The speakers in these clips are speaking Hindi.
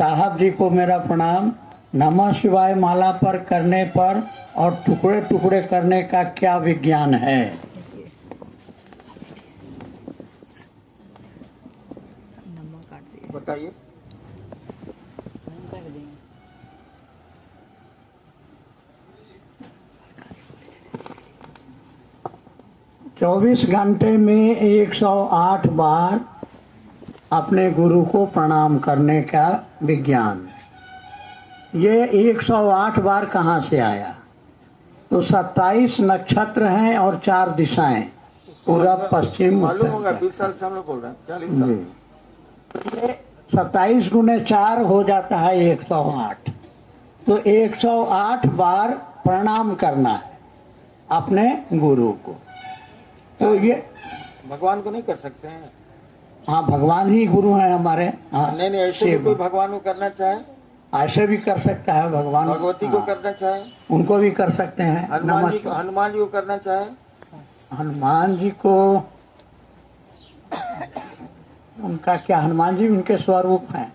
साहब जी को मेरा प्रणाम। नमः शिवाय माला पर करने पर और टुकड़े टुकड़े करने का क्या विज्ञान है? बताइए। 24 घंटे में 108 बार अपने गुरु को प्रणाम करने का विज्ञान। ये 108 बार कहाँ से आया? तो 27 नक्षत्र हैं और 4 दिशाएं, पूरब पश्चिम मालूम होगा। उत्तर। 20 साल से हम लोग बोल रहे हैं, 40 साल से। ये 27 गुने 4 हो जाता है 108। तो 108 बार प्रणाम करना है अपने गुरु को। तो ये भगवान को नहीं कर सकते हैं? हाँ, भगवान ही गुरु हैं हमारे। हाँ, नहीं नहीं, ऐसे भी कोई भगवान को करना चाहे, ऐसे भी कर सकता है भगवान। भगवती को करना चाहे, उनको भी कर सकते हैं। हनुमान जी को करना चाहे, हनुमान जी को उनका क्या, हनुमान जी उनके स्वरूप हैं।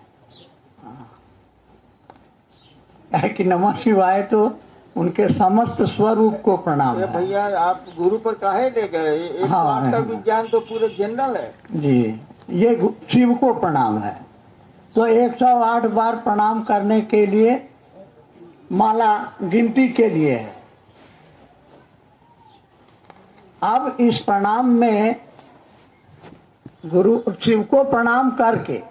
है कि नमः शिवाय तो उनके समस्त स्वरूप को प्रणाम है। भैया आप गुरु पर काहे ले गए? 108 का विज्ञान तो पूरे जनरल है जी। ये शिव को प्रणाम है। तो 108 बार प्रणाम करने के लिए माला गिनती के लिए है। अब इस प्रणाम में गुरु शिव को प्रणाम करके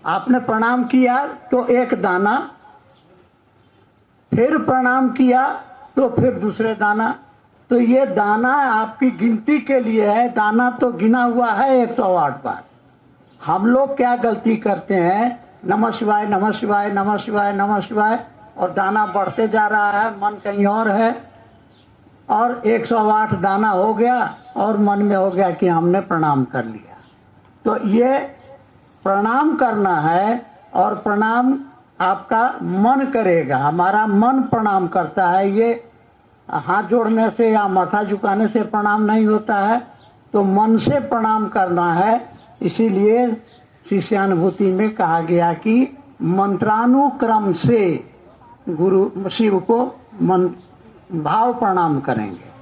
आपने प्रणाम किया तो एक दाना, फिर प्रणाम किया तो फिर दूसरे दाना। तो ये दाना आपकी गिनती के लिए है। दाना तो गिना हुआ है 108 बार। हम लोग क्या गलती करते हैं? नमः शिवाय नमः शिवाय नमः शिवाय नमः शिवाय, और दाना बढ़ते जा रहा है, मन कहीं और है, और 108 दाना हो गया और मन में हो गया कि हमने प्रणाम कर लिया। तो ये प्रणाम करना है, और प्रणाम आपका मन करेगा। हमारा मन प्रणाम करता है। ये हाथ जोड़ने से या माथा झुकाने से प्रणाम नहीं होता है, तो मन से प्रणाम करना है। इसीलिए शिष्यानुभूति में कहा गया कि मंत्रानुक्रम से गुरु शिव को भाव प्रणाम करेंगे।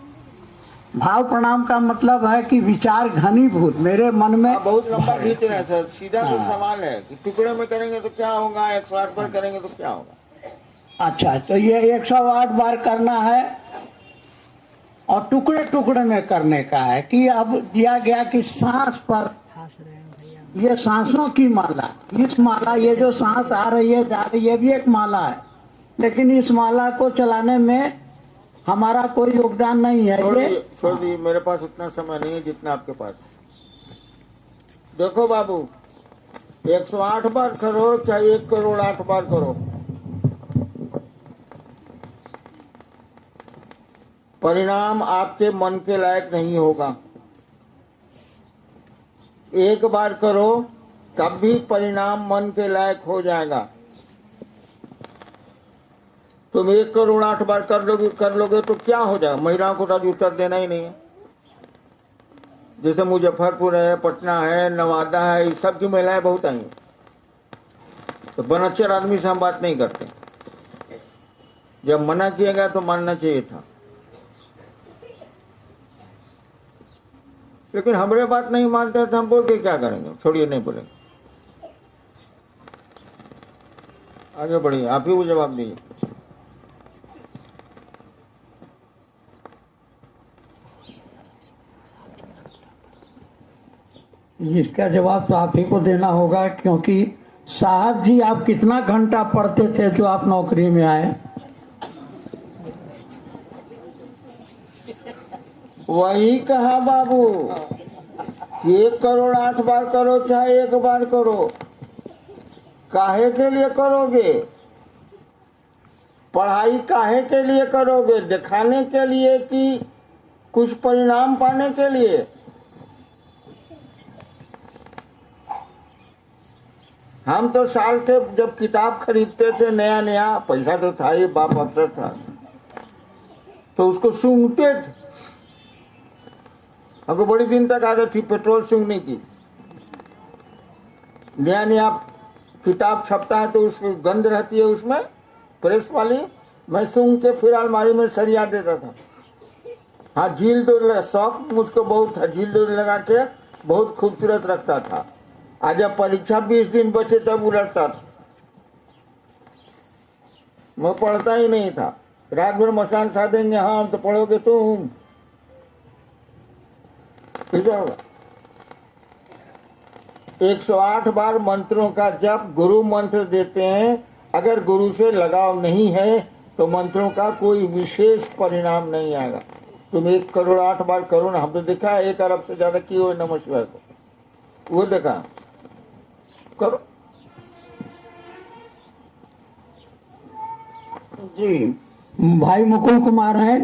भाव प्रणाम का मतलब है कि विचार घनीभूत मेरे मन में। बहुत लंबा खींच रहे हैं सर। सीधा तो सवाल है कि टुकड़े में करेंगे तो क्या होगा, 108 बार करेंगे तो क्या होगा? अच्छा, तो ये 108 बार करना है और टुकड़े टुकड़े में करने का है। कि अब दिया गया कि सांस पर, ये सांसों की माला, इस माला, ये जो सांस आ रही है जा रही है, ये भी एक माला है, लेकिन इस माला को चलाने में हमारा कोई योगदान नहीं है। छोड़ दी, मेरे पास उतना समय नहीं है जितना आपके पास। देखो बाबू, 108 बार करो चाहे 1 करोड़ 8 बार करो, परिणाम आपके मन के लायक नहीं होगा। 1 बार करो तब भी परिणाम मन के लायक हो जाएगा। तुम 1 करोड़ 8 बार कर लोगे तो क्या हो जाएगा? महिलाओं को तो उत्तर देना ही नहीं है। जैसे मुजफ्फरपुर है, पटना है, नवादा है, इस सब की महिलाएं बहुत आई। तो बनच्चर आदमी से हम बात नहीं करते। जब मना किया गया तो मानना चाहिए था, लेकिन हमारे बात नहीं मानते तो हम बोल के क्या करेंगे? छोड़िए, नहीं बोलेंगे। आगे बढ़िए, आप ही वो जवाब दीजिए। इसका जवाब तो आप ही को देना होगा, क्योंकि साहब जी आप कितना घंटा पढ़ते थे जो आप नौकरी में आए? वही कहा बाबू, 1 करोड़ 8 बार करो चाहे 1 बार करो। काहे के लिए करोगे? पढ़ाई काहे के लिए करोगे? दिखाने के लिए कि कुछ परिणाम पाने के लिए? हम तो साल थे जब किताब खरीदते थे, नया नया पैसा तो था ही, बाप अफसर था, तो उसको सूंघते थे। हमको बड़ी दिन तक आदत थी पेट्रोल सूंघने की। नया नया किताब छपता है तो उसमें गंध रहती है, उसमें प्रेस वाली, मैं सूंघ के फिर अलमारी में सरिया देता था। हाँ, झील दो शौक मुझको बहुत था, झील दो लगा के बहुत खूबसूरत रखता था। आज जब परीक्षा 20 दिन बचे तब उलटता था, मैं पढ़ता ही नहीं था। रात भर मसान साधेंगे, हाँ हम तो पढ़ोगे तुम, इधर होगा। 108 बार मंत्रों का जप गुरु मंत्र देते हैं। अगर गुरु से लगाव नहीं है तो मंत्रों का कोई विशेष परिणाम नहीं आएगा। तुम 1 करोड़ 8 बार करो ना, हम तो देखा है 1 अरब से ज्यादा किए हुए नमः शिवाय को, वो देखा, करो। जी, भाई मुकुल कुमार हैं,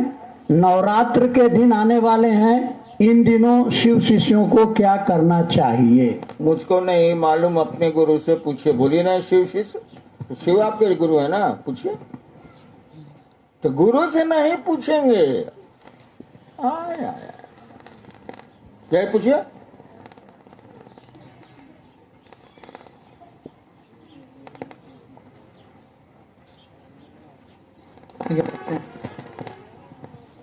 नवरात्र के दिन आने वाले हैं, इन दिनों शिव शिष्यों को क्या करना चाहिए? मुझको नहीं मालूम, अपने गुरु से पूछिए। बोलिए ना शिव शिष्य, शिव आपके गुरु है ना, पूछिए। तो गुरु से नहीं पूछेंगे, क्या पूछिए?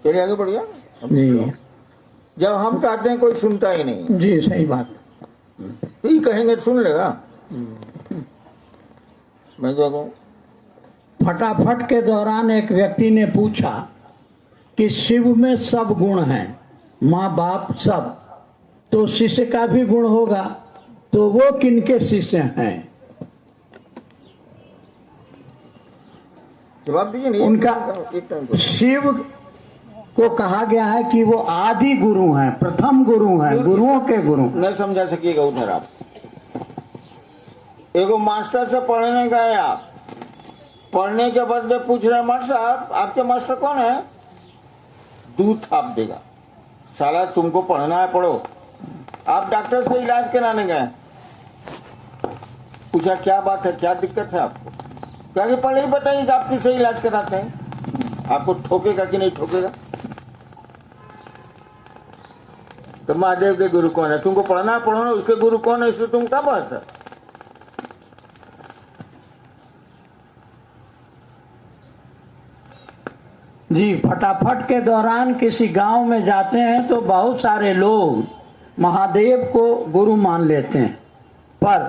चलिए आगे बढ़िए। जी जब हम कहते हैं कोई सुनता ही नहीं। जी, सही बात। तो ये कहेंगे तो सुन लेगा। मैं क्या कहूँ? फटाफट के दौरान एक व्यक्ति ने पूछा कि शिव में सब गुण हैं, माँ बाप सब, तो शिष्य का भी गुण होगा, तो वो किनके शिष्य हैं? जवाब दीजिए। नहीं उनका एक टाइम शिव को कहा गया है कि वो आदि गुरु हैं, प्रथम गुरु हैं, गुरुओं के गुरु। नहीं समझा सकिएगा उधर आप। एगो मास्टर से पढ़ने गए आप, पढ़ने के बाद में पूछ रहे मास्टर साहब आपके मास्टर कौन है? दूध थाप देगा, साला तुमको पढ़ना है पढ़ो। आप डॉक्टर से इलाज कराने गए, पूछा क्या बात है, क्या दिक्कत है आपको? क्या कि पहले ही बताइए कि आप किसे इलाज कराते हैं, आपको ठोकेगा कि नहीं ठोकेगा? तो महादेव के गुरु कौन है? तुमको पढ़ना है पढ़ो ना, उसके गुरु कौन है इससे तुम क्या बस है? जी, फटाफट के दौरान किसी गांव में जाते हैं तो बहुत सारे लोग महादेव को गुरु मान लेते हैं, पर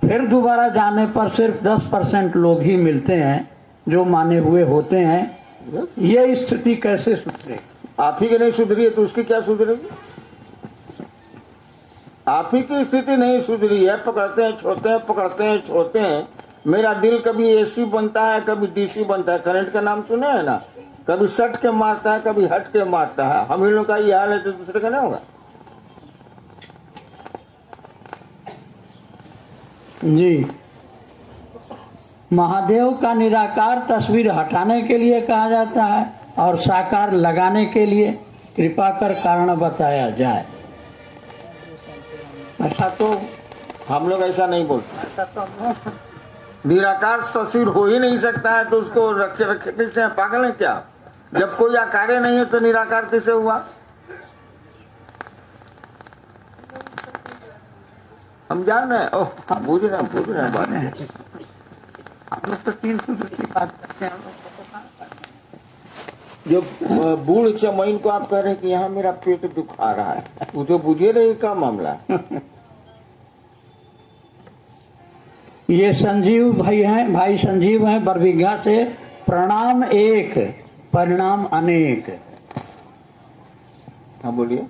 फिर दोबारा जाने पर सिर्फ 10% लोग ही मिलते हैं जो माने हुए होते हैं। ये स्थिति कैसे सुधरे? आप ही की नहीं सुधरी है तो उसकी क्या सुधरेगी? आप ही की स्थिति नहीं सुधरी है, पकड़ते हैं छोड़ते हैं, पकड़ते हैं छोड़ते हैं। मेरा दिल कभी एसी बनता है, कभी डीसी बनता है। करंट का नाम सुने है ना, कभी सट के मारता है, कभी हट के मारता है। हम इन लोग का ये हाल है तो दूसरे का नहीं होगा। जी, महादेव का निराकार तस्वीर हटाने के लिए कहा जाता है और साकार लगाने के लिए कृपा कर कारण बताया जाए। ऐसा तो हम लोग ऐसा नहीं बोलते। निराकार तस्वीर हो ही नहीं सकता है तो उसको रखे रखे कैसे? पागल है क्या? जब कोई आकार नहीं है तो निराकार कैसे हुआ? हम जान रहे हैं। ओह, बुझ रहे हैं बात। हम लोग तो 3 सूत्र की बात करते हैं। जो बूढ़ चमैन को आप कह रहे हैं कि यहाँ मेरा पेट दुखा रहा है, वो तो बुझे रहे का मामला। ये संजीव भाई हैं, भाई संजीव हैं बरबीघा से। प्रणाम एक, परिणाम अनेक। हाँ बोलिए।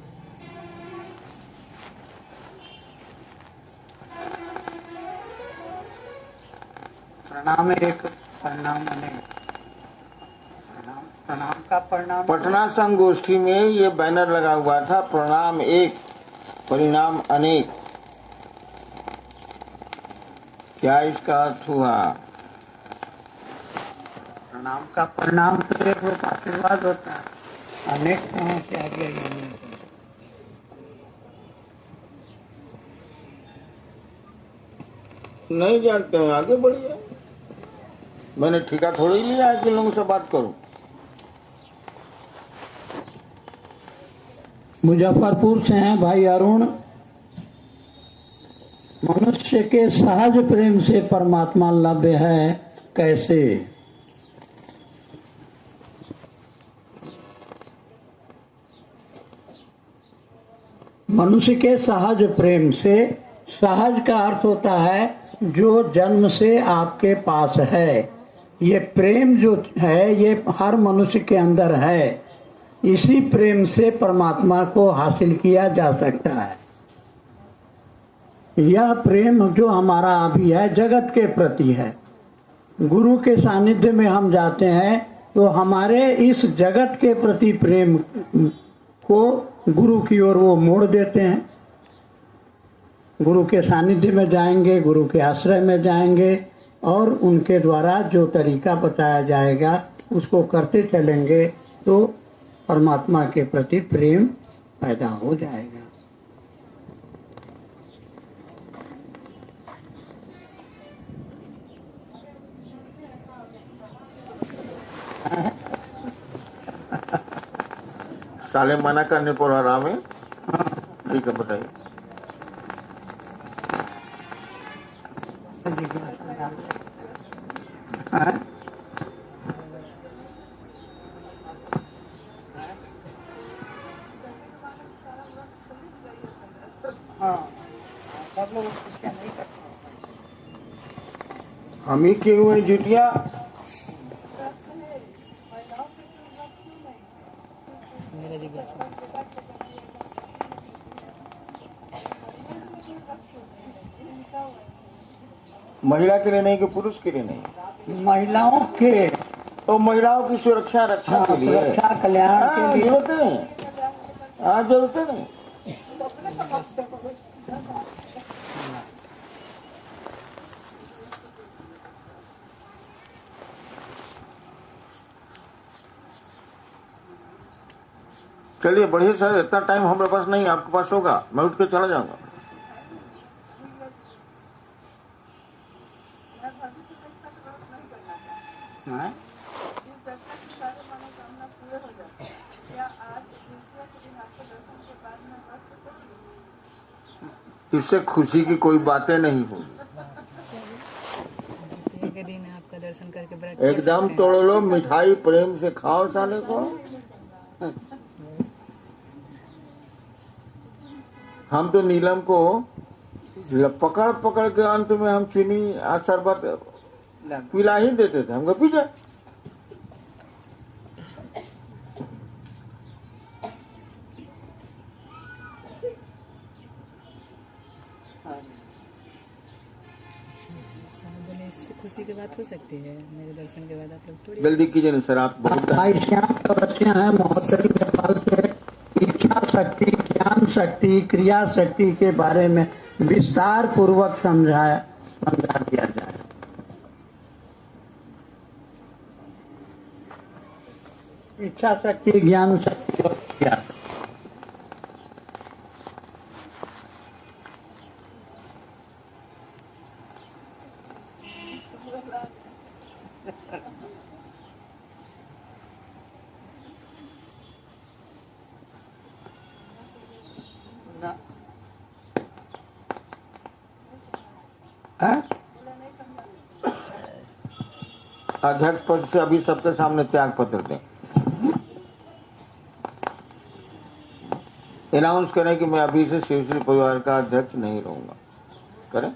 प्रणाम एक, परिणाम अनेक। प्रणाम का परिणाम। पटना संगोष्ठी में ये बैनर लगा हुआ था, प्रणाम एक परिणाम अनेक। क्या इसका अर्थ हुआ? प्रणाम का परिणाम तो एक रूप आशीर्वाद होता है, अनेक कहाँ से आ गया ये नहीं। नहीं जानते हैं, आगे बढ़िए। मैंने ठेका थोड़ी ही लिया है कि लोगों से बात करूं। मुजफ्फरपुर से हैं भाई अरुण। मनुष्य के सहज प्रेम से परमात्मा लभ्य है कैसे? मनुष्य के सहज प्रेम से, सहज का अर्थ होता है जो जन्म से आपके पास है। ये प्रेम जो है ये हर मनुष्य के अंदर है। इसी प्रेम से परमात्मा को हासिल किया जा सकता है। यह प्रेम जो हमारा अभी है जगत के प्रति है। गुरु के सानिध्य में हम जाते हैं तो हमारे इस जगत के प्रति प्रेम को गुरु की ओर वो मोड़ देते हैं। गुरु के सानिध्य में जाएंगे, गुरु के आश्रय में जाएंगे और उनके द्वारा जो तरीका बताया जाएगा उसको करते चलेंगे तो परमात्मा के प्रति प्रेम पैदा हो जाएगा। साले मना करने पर आराम है। ठीक है, बताइए। हम ही किए हुए जुतिया महिला के लिए नहीं कि पुरुष के लिए नहीं? महिलाओं के तो महिलाओं की सुरक्षा रक्षा के लिए, सुरक्षा कल्याण के लिए जरूरत नहीं। हाँ, जरूरत नहीं। चलिए बढ़िया सर, इतना टाइम हमारे पास नहीं, आपके पास होगा, मैं उठ के चला जाऊंगा। हाँ? इससे खुशी की कोई बातें नहीं होगी। एक दिन आपका दर्शन करके बड़ा एकदम तोड़ लो, मिठाई प्रेम से खाओ साले को। हम तो नीलम को पकड़ पकड़ के अंत में हम चीनी शरबत पिला ही देते थे। हमको पी जाए। बोले इससे खुशी की बात हो सकती है? मेरे दर्शन के बाद आप लोग थोड़ी जल्दी कीजिए ना सर, आप बहुत भाई श्याम चौरसिया है महोत्तरी नेपाल से। इच्छा शक्ति, ज्ञान शक्ति, क्रिया शक्ति के बारे में विस्तार पूर्वक समझा दिया जाए। इच्छा शक्ति, ज्ञान शक्ति और क्रिया शक्ति। हाँ? अध्यक्ष पद से अभी सबके सामने त्याग पत्र दें। अनाउंस करें कि मैं अभी से शिवश्री परिवार का अध्यक्ष नहीं रहूंगा। करें?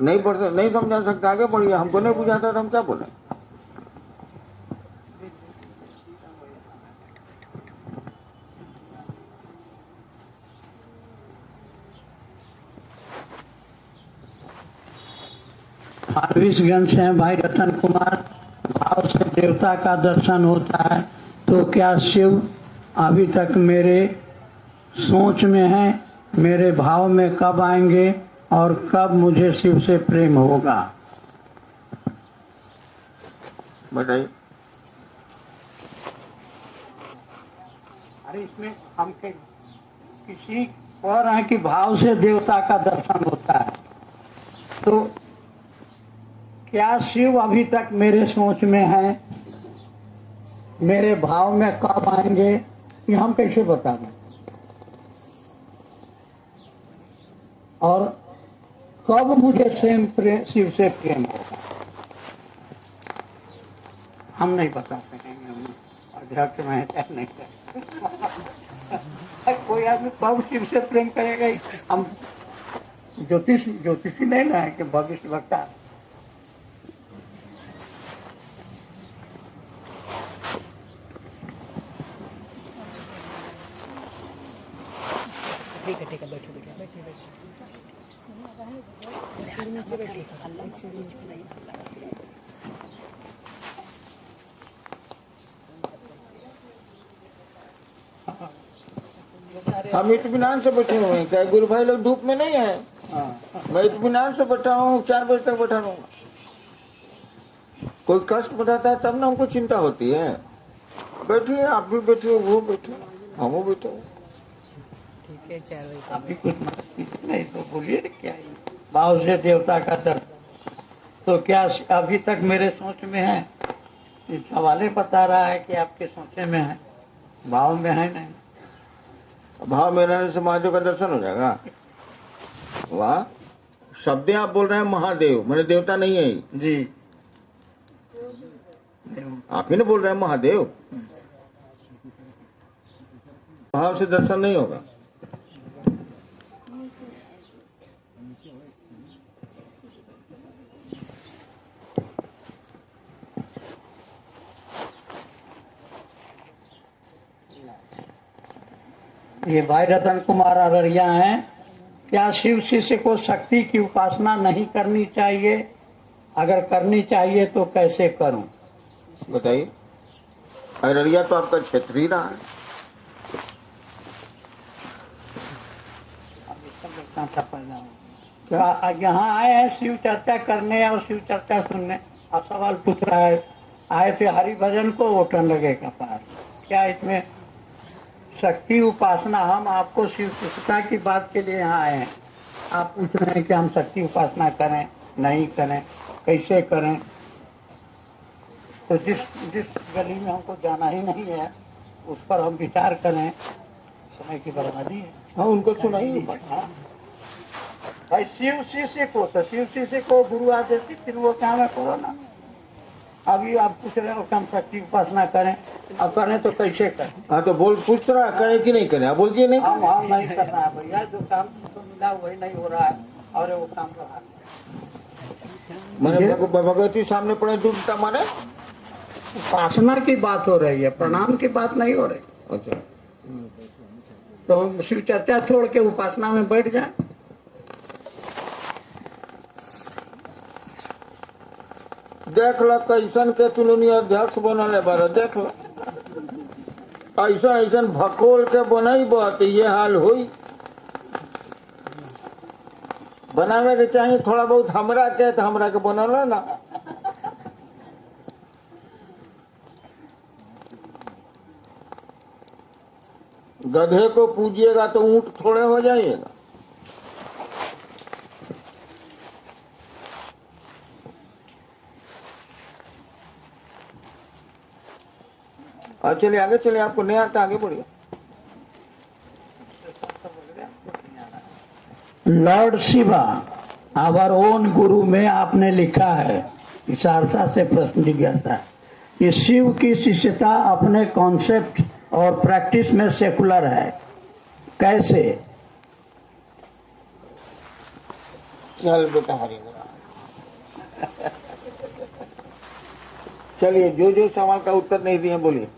नहीं पढ़ नहीं समझा सकते, आगे बढ़िए। हमको नहीं बुझाता तो हम क्या बोले? फारबिसगंज से हैं भाई रतन कुमार। भाव से देवता का दर्शन होता है तो क्या शिव अभी तक मेरे सोच में है? मेरे भाव में कब आएंगे और कब मुझे शिव से प्रेम होगा? बताइए। अरे इसमें हम किसी कह रहे हैं कि भाव से देवता का दर्शन होता है, तो क्या शिव अभी तक मेरे सोच में है, मेरे भाव में कब आएंगे, ये हम कैसे बता दें? और कब मुझे शिव से प्रेम होगा, हम नहीं बता सकेंगे। हम अध्यक्ष में है नहीं कोई आदमी कब शिव से प्रेम करेगा? हम ज्योतिषी नहीं ना है कि भविष्य वक्ता। ठीक है बैठो बैठो। हम इत्मीनान से बैठे हुए हैं, क्या गुरु भाई लोग धूप में नहीं है? मैं इत्मीनान से बैठा हूँ, 4 बजे तक बैठा रहूंगा। कोई कष्ट बढ़ाता है तब ना हमको चिंता होती है। बैठिए, आप भी बैठिए, वो बैठे, हम बैठे। ठीक है 4 बजे आप भी कुछ नहीं तो बोलिए क्या है? भाव से देवता का दर्शन, तो क्या अभी तक मेरे सोच में है? इस सवाल बता रहा है कि आपके सोचे में है, भाव में है नहीं। भाव में रहने से महादेव का दर्शन हो जाएगा। वाह, शब्द आप बोल रहे हैं महादेव, मैंने देवता नहीं है जी, आप ही ने बोल रहे हैं महादेव। भाव से दर्शन नहीं होगा। ये भाई रतन कुमार अररिया हैं। क्या शिव शिष्य को शक्ति की उपासना नहीं करनी चाहिए? अगर करनी चाहिए तो कैसे करूं? बताइए। अररिया तो आपका क्षेत्र ही रहा है। क्या यहाँ आए हैं शिव चर्चा करने और शिव चर्चा सुनने? आप सवाल पूछ रहा है, आए थे हरि भजन को वोटन लगे कपार। क्या इसमें शक्ति उपासना? हम आपको शिव शिष्यता की बात के लिए यहाँ आए हैं। आप पूछ रहे हैं कि हम शक्ति उपासना करें नहीं करें, कैसे करें? तो जिस गली में हमको जाना ही नहीं है उस पर हम विचार करें, समय की बर्बादी है। हाँ, उनको सुनाइए। भाई शिव शिष्य को, तो शिव शिष्य को गुरु आदेश फिर वो काम है करो ना। अभी आप पूछ रहे हो कि हम शक्ति उपासना करें, अब करें तो कैसे करें? हाँ तो बोल, पूछ रहा है करें कि नहीं करें? आप बोलिए नहीं। हम नहीं करना है भैया, जो काम तो मिला वही नहीं हो रहा है और वो काम रहा। मैंने भगवती सामने पड़े दूसरा माने उपासना की बात हो रही है, प्रणाम की बात नहीं हो रही। अच्छा, तो हम शिव चर्चा छोड़ के उपासना में बैठ जाए। देख लो कैसन के तुलनी अध्यक्ष बनल बार, देख लो ऐसा ऐसा भकोल के बनैब तो ये हाल हुई। बनावे के चाहिए थोड़ा बहुत हमरा के, तो हमरा के बनल है ना। गधे को पूजिएगा तो ऊंट थोड़े हो जाइएगा। और चलिए आगे, चलिए, आपको नहीं आता आगे बढ़िए। लॉर्ड शिवा आवर ओन गुरु में आपने लिखा है, इशारसा से प्रश्न जिज्ञासा है कि शिव की शिष्यता अपने कॉन्सेप्ट और प्रैक्टिस में सेकुलर है, कैसे? चल बेटा हरी चलिए, जो जो सवाल का उत्तर नहीं दिए बोलिए।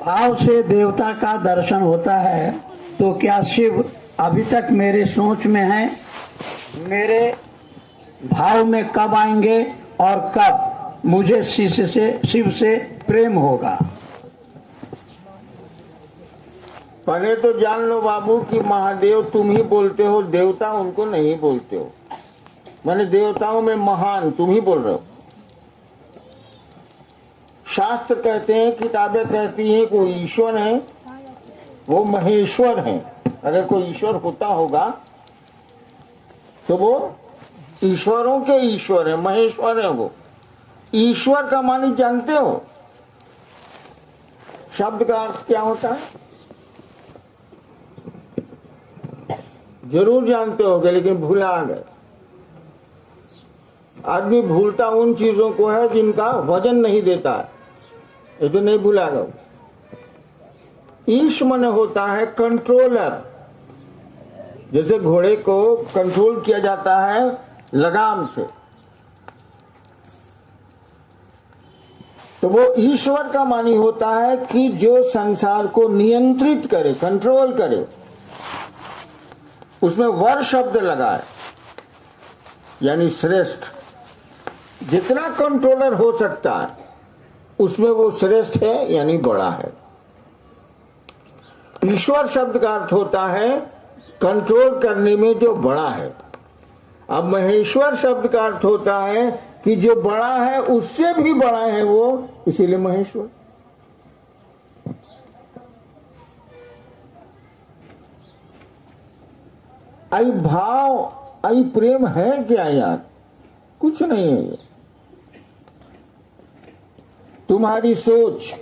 भाव से देवता का दर्शन होता है, तो क्या शिव अभी तक मेरे सोच में है? मेरे भाव में कब आएंगे और कब मुझे शिव से प्रेम होगा? पहले तो जान लो बाबू कि महादेव तुम ही बोलते हो, देवता उनको नहीं बोलते हो। मैंने देवताओं में महान, तुम ही बोल रहे हो। शास्त्र कहते हैं, किताबें कहती हैं कोई ईश्वर है, वो महेश्वर है। अगर कोई ईश्वर होता होगा तो वो ईश्वरों के ईश्वर है, महेश्वर है। वो ईश्वर का मानी जानते हो शब्द का अर्थ क्या होता है? जरूर जानते होगे लेकिन भूला गए। आदमी भूलता उन चीजों को है जिनका वजन नहीं देता है, ये तो नहीं भूला गया। ईश मन होता है कंट्रोलर। जैसे घोड़े को कंट्रोल किया जाता है लगाम से, तो वो ईश्वर का मानी होता है कि जो संसार को नियंत्रित करे, कंट्रोल करे। उसमें वर शब्द लगा है, यानी श्रेष्ठ। जितना कंट्रोलर हो सकता है उसमें वो श्रेष्ठ है, यानी बड़ा है। ईश्वर शब्द का अर्थ होता है कंट्रोल करने में जो बड़ा है। अब महेश्वर शब्द का अर्थ होता है कि जो बड़ा है उससे भी बड़ा है वो, इसीलिए महेश्वर। आई भाव, आई प्रेम है क्या यार? कुछ नहीं है ये। तुम्हारी सोच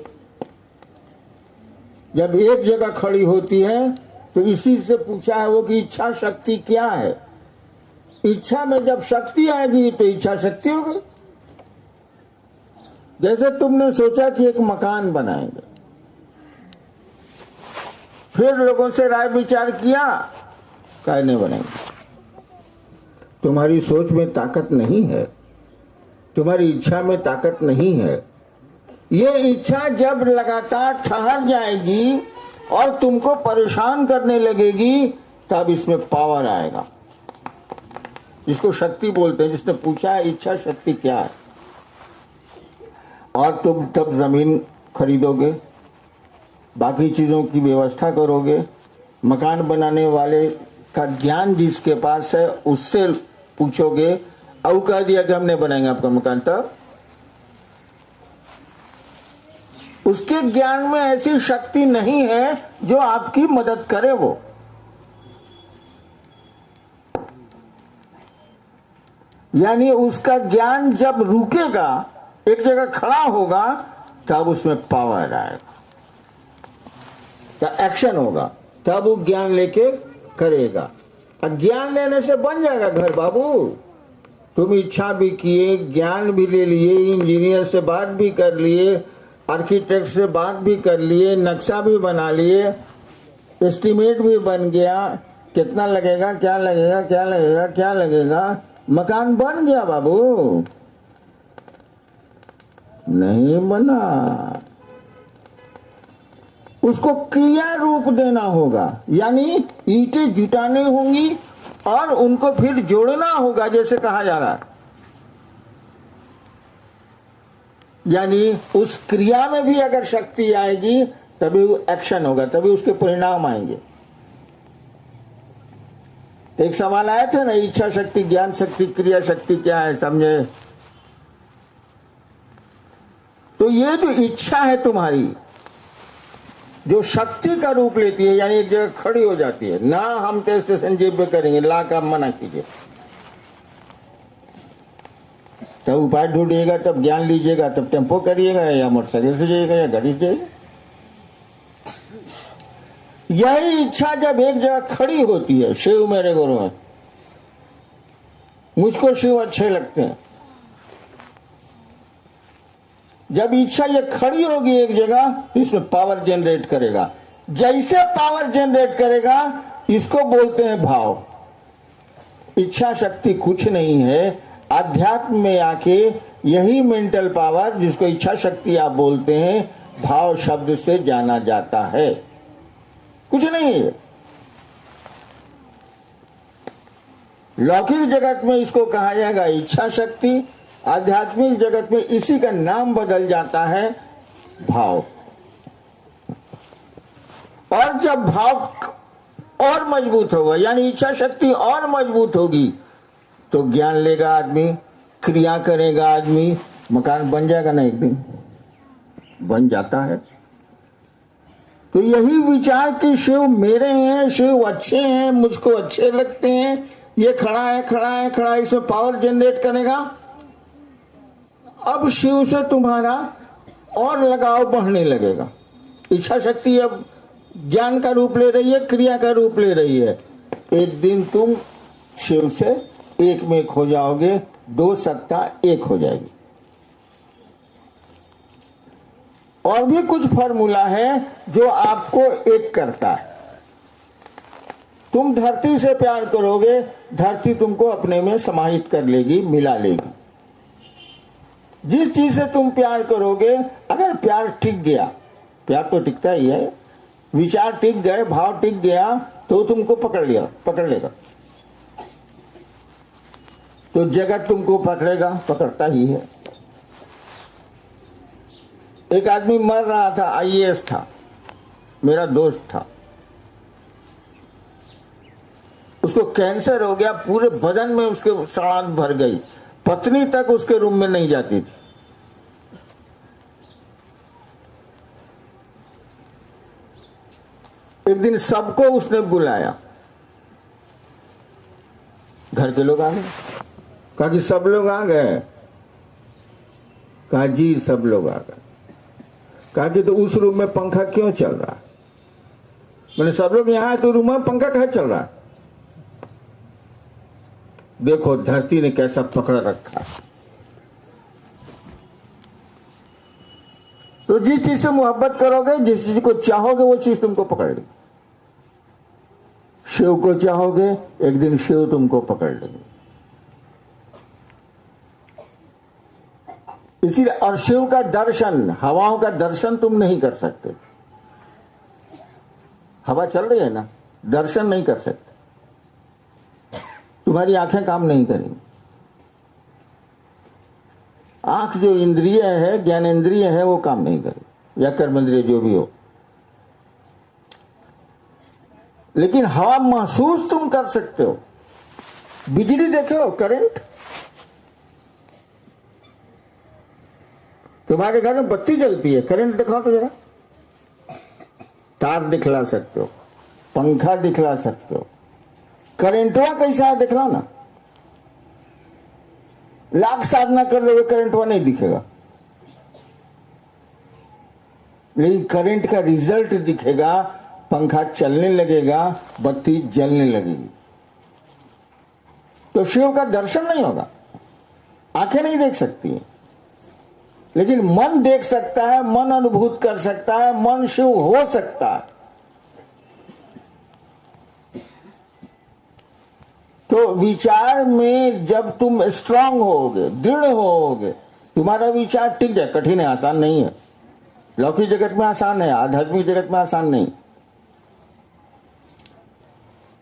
जब एक जगह खड़ी होती है तो इसी से पूछा है वो कि इच्छा शक्ति क्या है। इच्छा में जब शक्ति आएगी तो इच्छा शक्ति होगी। जैसे तुमने सोचा कि एक मकान बनाएंगे, फिर लोगों से राय विचार किया, काहे नहीं बनाएंगे। तुम्हारी सोच में ताकत नहीं है, तुम्हारी इच्छा में ताकत नहीं है। ये इच्छा जब लगातार ठहर जाएगी और तुमको परेशान करने लगेगी तब इसमें पावर आएगा, जिसको शक्ति बोलते हैं। जिसने पूछा है इच्छा शक्ति क्या है, और तुम तब जमीन खरीदोगे, बाकी चीजों की व्यवस्था करोगे। मकान बनाने वाले का ज्ञान जिसके पास है उससे पूछोगे, अब कह दिया कि हम नहीं बनाएंगे आपका मकान, तब उसके ज्ञान में ऐसी शक्ति नहीं है जो आपकी मदद करे। वो यानी उसका ज्ञान जब रुकेगा, एक जगह खड़ा होगा, तब उसमें पावर आएगा, तब एक्शन होगा, तब वो ज्ञान लेके करेगा। और ज्ञान लेने से बन जाएगा घर बाबू। तुम इच्छा भी किए, ज्ञान भी ले लिए, इंजीनियर से बात भी कर लिए, आर्किटेक्ट से बात भी कर लिए, नक्शा भी बना लिए, एस्टीमेट भी बन गया, कितना लगेगा, क्या लगेगा, क्या लगेगा, क्या लगेगा, मकान बन गया बाबू। नहीं बना, उसको क्रिया रूप देना होगा, यानी ईंटें जुटानी होंगी और उनको फिर जोड़ना होगा, जैसे कहा जा रहा है। यानी उस क्रिया में भी अगर शक्ति आएगी तभी एक्शन होगा, तभी उसके परिणाम आएंगे। एक सवाल आया था ना, इच्छा शक्ति, ज्ञान शक्ति, क्रिया शक्ति क्या है, समझे? तो ये जो इच्छा है तुम्हारी, जो शक्ति का रूप लेती है, यानी एक जगह खड़ी हो जाती है ना, हम तो स्टेशन जेब पे करेंगे, ला का मना कीजिए, तब उपाय ढूंढिएगा, तब ज्ञान लीजिएगा, तब टेम्पो करिएगा या मोटरसाइकिल से जाइएगा या गाड़ी से जाइएगा। यही इच्छा जब एक जगह खड़ी होती है, शिव मेरे गुरु हैं, मुझको शिव अच्छे लगते हैं, जब इच्छा ये खड़ी होगी एक जगह तो इसमें पावर जनरेट करेगा। जैसे पावर जनरेट करेगा इसको बोलते हैं भाव। इच्छा शक्ति कुछ नहीं है, आध्यात्म में आके यही मेंटल पावर, जिसको इच्छा शक्ति आप बोलते हैं, भाव शब्द से जाना जाता है, कुछ नहीं है। लौकिक जगत में इसको कहा जाएगा इच्छा शक्ति, आध्यात्मिक जगत में इसी का नाम बदल जाता है भाव। और जब भाव और मजबूत होगा, यानी इच्छा शक्ति और मजबूत होगी, तो ज्ञान लेगा आदमी, क्रिया करेगा आदमी, मकान बन जाएगा ना, एक दिन बन जाता है। तो यही विचार कि शिव मेरे हैं, शिव अच्छे हैं, मुझको अच्छे लगते हैं, ये खड़ा है खड़ा है खड़ा है, इसमें पावर जनरेट करेगा। अब शिव से तुम्हारा और लगाव बढ़ने लगेगा। इच्छा शक्ति अब ज्ञान का रूप ले रही है, क्रिया का रूप ले रही है। एक दिन तुम शिव से एक में खो जाओगे, दो सत्ता एक हो जाएगी। और भी कुछ फॉर्मूला है जो आपको एक करता है। तुम धरती से प्यार करोगे, धरती तुमको अपने में समाहित कर लेगी, मिला लेगी। जिस चीज से तुम प्यार करोगे, अगर प्यार टिक गया, प्यार तो टिकता ही है, विचार टिक गए, भाव टिक गया, तो तुमको पकड़ लेगा। तो जगत तुमको पकड़ेगा, पकड़ता ही है। एक आदमी मर रहा था, आईएएस था, मेरा दोस्त था। उसको कैंसर हो गया, पूरे बदन में उसके सड़ांत भर गई, पत्नी तक उसके रूम में नहीं जाती थी। एक दिन सबको उसने बुलाया, घर के लोग आ गए। कहा कि सब लोग आ गए? कहा जी सब लोग आ गए। कहा कि तो उस रूम में पंखा क्यों चल रहा है? मैंने सब लोग यहां है तो रूम में पंखा कहाँ चल रहा है? देखो धरती ने कैसा पकड़ रखा। तो जिस चीज से मोहब्बत करोगे, जिस चीज को चाहोगे, वो चीज तुमको पकड़ लेगी। शिव को चाहोगे, एक दिन शिव तुमको पकड़ लेंगे। इसीलिए, और शिव का दर्शन, हवाओं का दर्शन तुम नहीं कर सकते। हवा चल रही है ना, दर्शन नहीं कर सकते, तुम्हारी आंखें काम नहीं करेंगी। आंख जो इंद्रिय है, ज्ञानेंद्रिय है, वो काम नहीं करे, या कर्मेंद्रिय जो भी हो। लेकिन हवा महसूस तुम कर सकते हो। बिजली देखे हो, करंट? तुम्हारे घर में बत्ती जलती है, करंट दिखाओ तो जरा। तार दिखला सकते हो, पंखा दिखला सकते हो, करंटवा कैसा है दिखलाओ ना। लाख साधना कर लोगे, करंटवा नहीं दिखेगा, लेकिन करंट का रिजल्ट दिखेगा। पंखा चलने लगेगा, बत्ती जलने लगेगी। तो शिव का दर्शन नहीं होगा, आंखें नहीं देख सकती है, लेकिन मन देख सकता है, मन अनुभूत कर सकता है, मन शिव हो सकता है। तो विचार में जब तुम स्ट्रांग होगे, दृढ़ होगे, तुम्हारा विचार टिक जाए। कठिन है, आसान नहीं है। लौकिक जगत में आसान है, आध्यात्मिक जगत में आसान नहीं।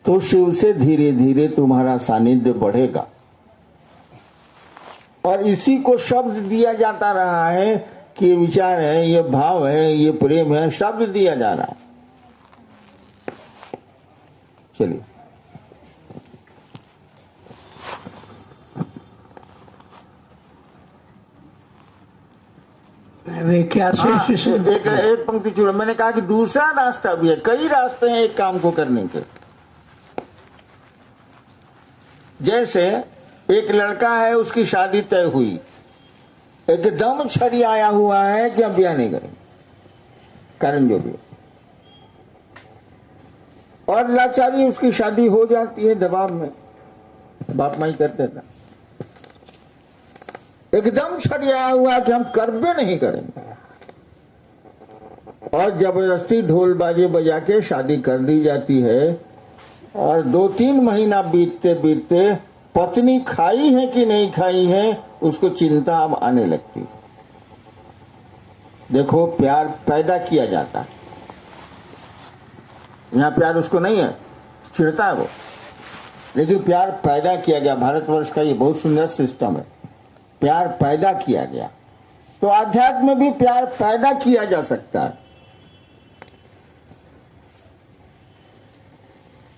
तो शिव से धीरे धीरे तुम्हारा सानिध्य बढ़ेगा। और इसी को शब्द दिया जाता रहा है कि ये विचार है, ये भाव है, ये प्रेम है, शब्द दिया जा रहा है। चलिए, क्या एक पंक्ति चुरा। मैंने कहा कि दूसरा रास्ता भी है, कई रास्ते हैं एक काम को करने के। जैसे एक लड़का है, उसकी शादी तय हुई, एकदम छड़ी आया हुआ है कि अब ब्याह नहीं करेंगे, कारण जो भी, और लाचारी उसकी शादी हो जाती है दबाव में, बाप माई करते था। एकदम छड़ी आया हुआ है कि हम कर्मे नहीं करेंगे, और जबरदस्ती ढोल बाजे बजा के शादी कर दी जाती है। और 2-3 महीना बीतते बीतते पत्नी खाई है कि नहीं खाई है, उसको चिंता अब आने लगती। देखो, प्यार पैदा किया जाता है, यहां प्यार उसको नहीं है, चिढ़ता है वो, लेकिन प्यार पैदा किया गया। भारतवर्ष का ये बहुत सुंदर सिस्टम है, प्यार पैदा किया गया। तो आध्यात्म में भी प्यार पैदा किया जा सकता है,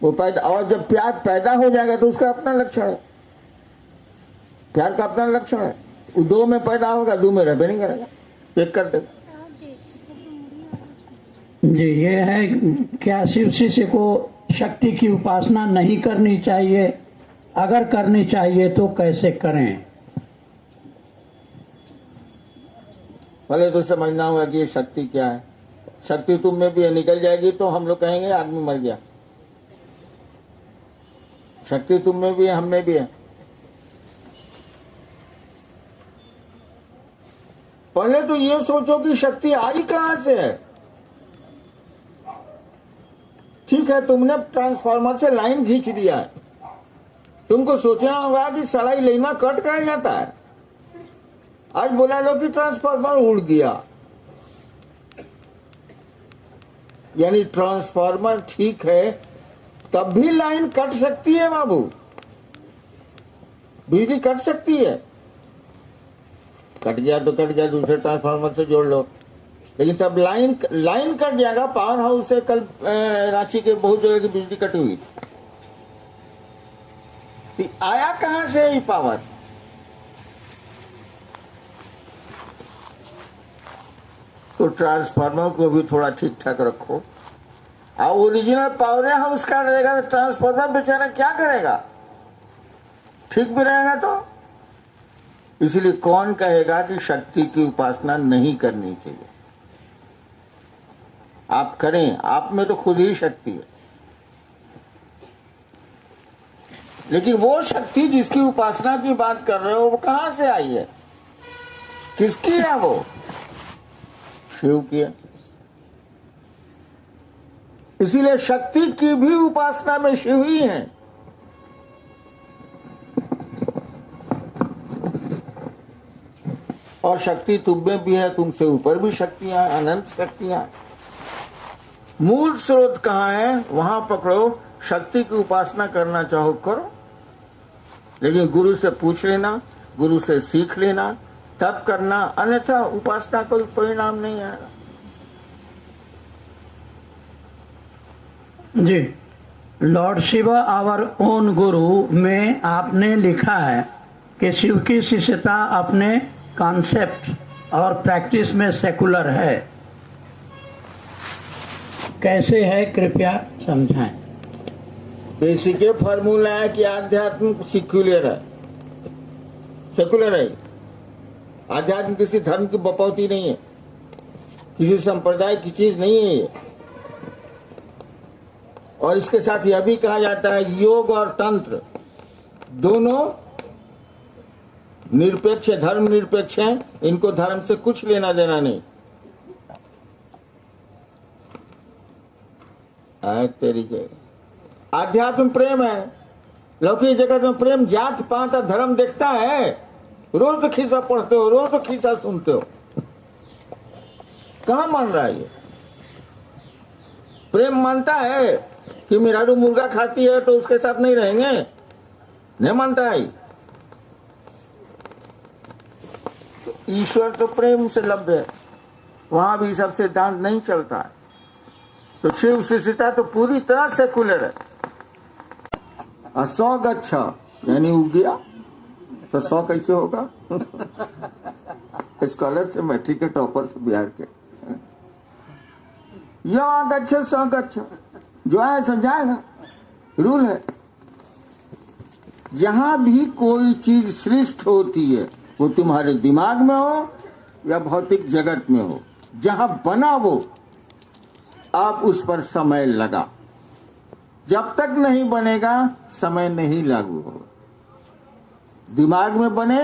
वो पैदा। और जब प्यार पैदा हो जाएगा तो उसका अपना लक्षण है। प्यार का अपना लक्षण है। वो दो में पैदा होगा, दो में रह नहीं करेगा, एक कर देगा। जी, ये है क्या शिव शिष्य को शक्ति की उपासना नहीं करनी चाहिए? अगर करनी चाहिए तो कैसे करें? पहले तो समझना होगा कि ये शक्ति क्या है। शक्ति तुम में भी है, निकल जाएगी तो हम लोग कहेंगे आदमी मर गया। शक्ति तुम में भी है, हम में भी है। पहले तो ये सोचो कि शक्ति आई कहां से है। ठीक है, तुमने ट्रांसफार्मर से लाइन खींच दिया है, तुमको सोचना होगा कि सलाई लेना कट कहा जाता है। आज बोला लो कि ट्रांसफार्मर उड़ गया, यानी ट्रांसफार्मर ठीक है, तब भी लाइन कट सकती है बाबू, बिजली कट सकती है। कट गया तो कट गया, दूसरे ट्रांसफार्मर से जोड़ लो, लेकिन तब लाइन कट जाएगा। पावर हाउस से कल रांची के बहुत जगह की बिजली कटी हुई थी। आया कहां से ये पावर? तो ट्रांसफार्मर को भी थोड़ा ठीक ठाक रखो। और ओरिजिनल पावर हाउस का रहेगा तो ट्रांसफार्मर बेचारा क्या करेगा? ठीक भी रहेगा तो। इसलिए कौन कहेगा कि शक्ति की उपासना नहीं करनी चाहिए? आप करें, आप में तो खुद ही शक्ति है। लेकिन वो शक्ति जिसकी उपासना की बात कर रहे हो वो कहां से आई है? किसकी है वो? शिव की है। इसीलिए शक्ति की भी उपासना में शिव ही है। और शक्ति तुम में भी है, तुमसे ऊपर भी शक्तियां, अनंत शक्तियां। मूल स्रोत कहां है वहां पकड़ो। शक्ति की उपासना करना चाहो करो, लेकिन गुरु से पूछ लेना, गुरु से सीख लेना, तब करना, अन्यथा उपासना कोई परिणाम नहीं आएगा। जी, लॉर्ड शिव आवर ओन गुरु में आपने लिखा है कि शिव की शिष्यता अपने कॉन्सेप्ट और प्रैक्टिस में सेकुलर है। कैसे है, कृपया समझाएं। बेसिक फॉर्मूला है कि आध्यात्म सेक्युलर है। सेकुलर है। आध्यात्म किसी धर्म की बपौती नहीं है, किसी संप्रदाय की चीज नहीं है ये। और इसके साथ यह भी कहा जाता है योग और तंत्र दोनों निरपेक्ष, धर्म निरपेक्ष हैं, इनको धर्म से कुछ लेना देना नहीं। तरीके आध्यात्म प्रेम है। लौकिक जगत में प्रेम जात पात और धर्म देखता है। रोज तो खिस्सा पढ़ते हो, रोज तो खिस्सा सुनते हो, कहां मान रहा है ये? प्रेम मानता है कि मेराडू मुर्गा खाती है तो उसके साथ नहीं रहेंगे, नहीं मानता है। तो ईश्वर तो प्रेम से लभ्य है, वहां भी सब सिद्धांत नहीं चलता है। तो शिव शिष्यता तो पूरी तरह सेकुलर है। असौ गच्छ यानी उग गया, तो 100 कैसे होगा? स्कॉलर थे, मैट्रिक के टॉपर थे बिहार के। या गच्छ 100 गच्छ, जो है सो जाएगा, रूल है। जहां भी कोई चीज सृष्ट होती है, वो तुम्हारे दिमाग में हो या भौतिक जगत में हो, जहां बना वो आप उस पर समय लगा। जब तक नहीं बनेगा समय नहीं लागू होगा। दिमाग में बने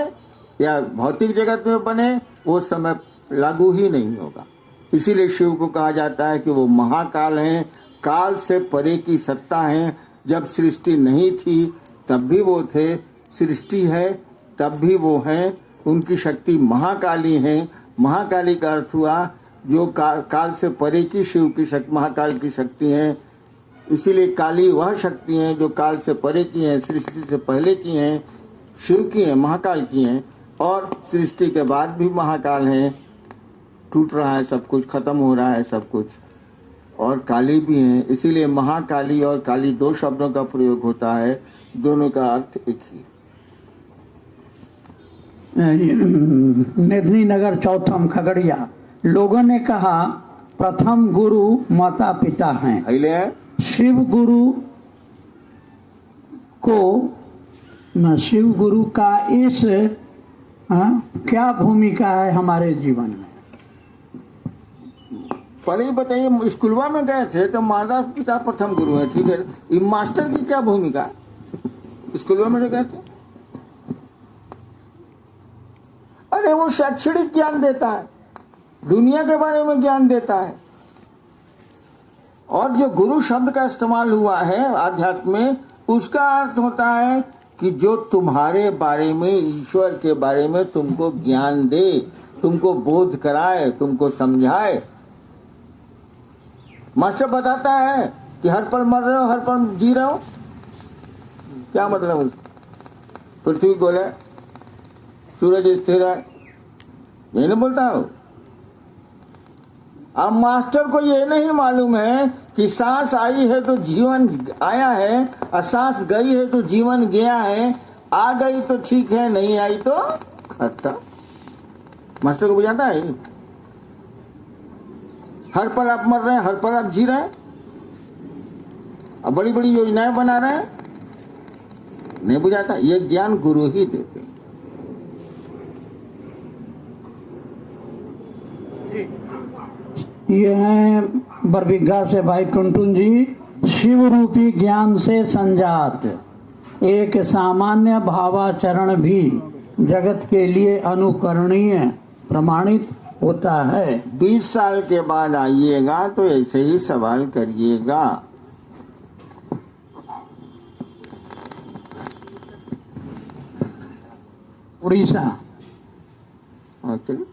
या भौतिक जगत में बने, वो समय लागू ही नहीं होगा। इसीलिए शिव को कहा जाता है कि वो महाकाल हैं, काल से परे की सत्ता हैं। जब सृष्टि नहीं थी तब भी वो थे, सृष्टि है तब भी वो हैं। उनकी शक्ति महाकाली है। महाकाली का अर्थ हुआ जो काल से परे की शिव की शक्ति, महाकाल की शक्ति है। इसीलिए काली वह शक्ति हैं जो काल से परे की हैं, सृष्टि से पहले की हैं, शिव की हैं, महाकाल की हैं। और सृष्टि के बाद भी महाकाल हैं। टूट रहा है सब कुछ, खत्म हो रहा है सब कुछ, और काली भी हैं। इसीलिए महाकाली और काली दो शब्दों का प्रयोग होता है, दोनों का अर्थ एक ही। मेदिनी नगर चौथम खगड़िया, लोगों ने कहा प्रथम गुरु माता पिता हैं। अहिले शिव गुरु को शिव गुरु का इस क्या भूमिका है हमारे जीवन में? पहले ही बताइए, स्कूलवा में गए थे तो माता पिता प्रथम गुरु है, ठीक है। ये मास्टर की क्या भूमिका है स्कूलवा में जो गए थे? अरे वो शैक्षणिक ज्ञान देता है, दुनिया के बारे में ज्ञान देता है। और जो गुरु शब्द का इस्तेमाल हुआ है आध्यात्म में, उसका अर्थ होता है कि जो तुम्हारे बारे में, ईश्वर के बारे में तुमको ज्ञान दे, तुमको बोध कराए, तुमको समझाए। मास्टर बताता है कि हर पल मर रहे हो, हर पल जी रहे हो, क्या मतलब उसका? पृथ्वी गोल है, सूरज स्थिर है, यही नहीं बोलता हो। अब मास्टर को ये नहीं मालूम है कि सांस आई है तो जीवन आया है, और सांस गई है तो जीवन गया है। आ गई तो ठीक है, नहीं आई तो खत्म। मास्टर को बुझाता है? हर पल आप मर रहे हैं, हर पल आप जी रहे हैं, अब बड़ी बड़ी योजनाएं बना रहे हैं, नहीं बुझाता। ये ज्ञान गुरु ही देते हैं। ये हैं बरबिघा से भाई टुनटुन जी। शिव रूपी ज्ञान से संजात एक सामान्य भावाचरण भी जगत के लिए अनुकरणीय प्रमाणित होता है। 20 साल के बाद आइएगा तो ऐसे ही सवाल करिएगा। उड़ीसा, चलिए।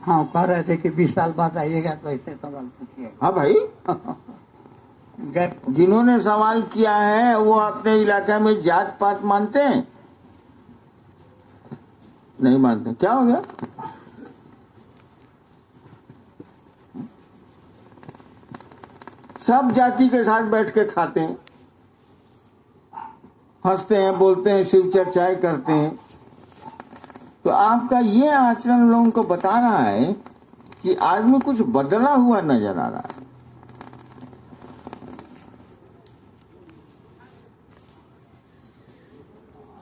हाँ, कह रहे थे कि 20 साल बाद आइएगा तो ऐसे सवाल पूछिए। हाँ भाई, जिन्होंने सवाल किया है वो अपने इलाके में जात पात मानते हैं? नहीं मानते। क्या हो गया? सब जाति के साथ बैठ के खाते हैं, हंसते हैं, बोलते हैं, शिव चर्चाएं करते हैं। तो आपका ये आचरण लोगों को बता रहा है कि आदमी कुछ बदला हुआ नजर आ रहा है।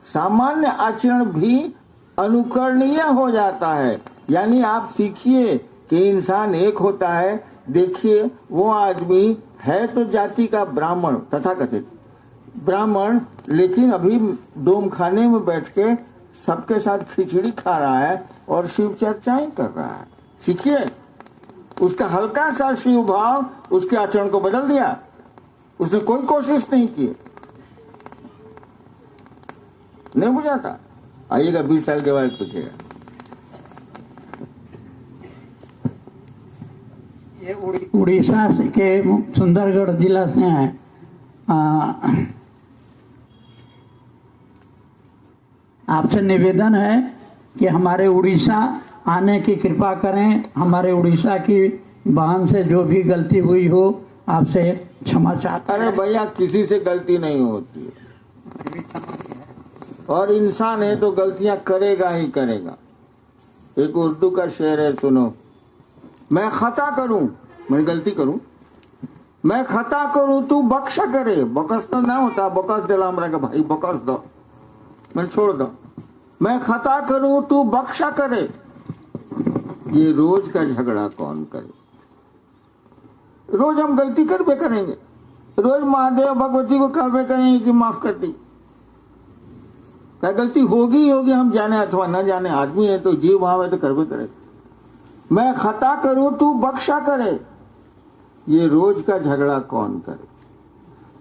सामान्य आचरण भी अनुकरणीय हो जाता है। यानी आप सीखिए कि इंसान एक होता है। देखिए, वो आदमी है तो जाति का ब्राह्मण, तथाकथित ब्राह्मण, लेकिन अभी डोम खाने में बैठ के सबके साथ खिचड़ी खा रहा है और शिव चर्चाएं कर रहा है। सीखिए, उसका हल्का सा शिव भाव उसके आचरण को बदल दिया। उसने कोई कोशिश नहीं की। नहीं बुझाता? आइएगा 20 साल के बाद पूछेगा। ये उड़ीसा के सुंदरगढ़ जिला से हैं। आपसे निवेदन है कि हमारे उड़ीसा आने की कृपा करें। हमारे उड़ीसा की बहन से जो भी गलती हुई हो आपसे क्षमा चाहता। अरे भैया, किसी से गलती नहीं होती है, और इंसान है तो गलतियां करेगा ही करेगा। एक उर्दू का शेर है, सुनो। मैं खता करूं, मैं गलती करूं, मैं खता करूं तू बख्श करे। बकस तो ना होता, बकस दिला हमरा का भाई, बकस दो, मैं छोड़ दो। मैं खता करूं तू बख्शा करे, ये रोज का झगड़ा कौन करे? रोज हम गलती करबे करेंगे, रोज महादेव भगवती को कहबे करेंगे कि माफ कर दी। क्या गलती होगी होगी, हम जाने अथवा न जाने, आदमी है तो जीव भाव है तो करबे करे। मैं खता करूं तू बख्शा करे, ये रोज का झगड़ा कौन करे?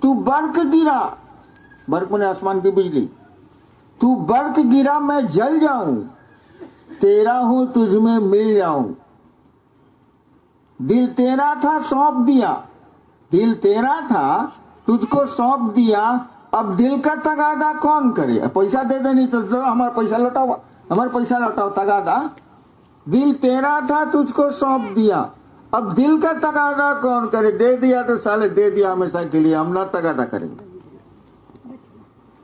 तू बर्क गिरा, बर्क मैंने आसमान की बिजली, तू बर्क गिरा मैं जल जाऊं, तेरा हूं तुझ में मिल जाऊं। दिल तेरा था सौंप दिया, दिल तेरा था तुझको सौंप दिया, अब दिल का तगादा कौन करे? पैसा दे दे, नहीं तो हमारा पैसा लौटाओ, हमारा पैसा लौटाओ, तगादा। दिल तेरा था तुझको सौंप दिया, अब दिल का तगादा कौन करे? दे दिया तो साले दे दिया हमेशा के लिए, हम ना तगादा करेंगे।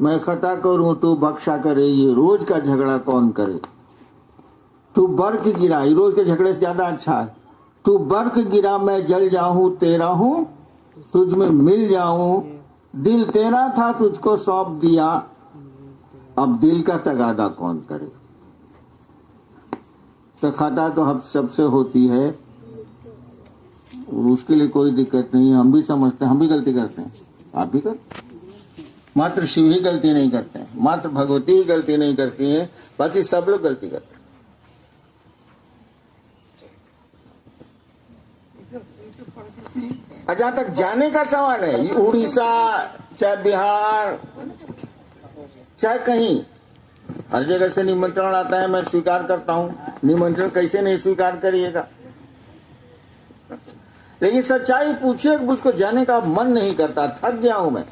मैं खता करूं तू बख्शा करे, ये रोज का झगड़ा कौन करे? तू बर्फ गिरा, ये रोज के झगड़े से ज्यादा अच्छा है। तू बर्फ गिरा मैं जल जाऊं तेरा हूं, तुझ में मिल जाऊं, दिल तेरा था तुझको सौंप दिया, अब दिल का तगादा कौन करे? तो खता तो हम सबसे होती है, उसके लिए कोई दिक्कत नहीं। हम भी समझते हैं, हम भी गलती करते हैं, आप भी करते। मात्र शिव ही गलती नहीं करते हैं, मात्र भगवती ही गलती नहीं करती है, बाकी सब लोग गलती करते हैं। जहां तक जाने का सवाल है, ये उड़ीसा चाहे बिहार चाहे कहीं, हर जगह से निमंत्रण आता है, मैं स्वीकार करता हूं। निमंत्रण कैसे नहीं स्वीकार करिएगा? लेकिन सच्चाई पूछिए, मुझको जाने का मन नहीं करता, थक गया हूं मैं।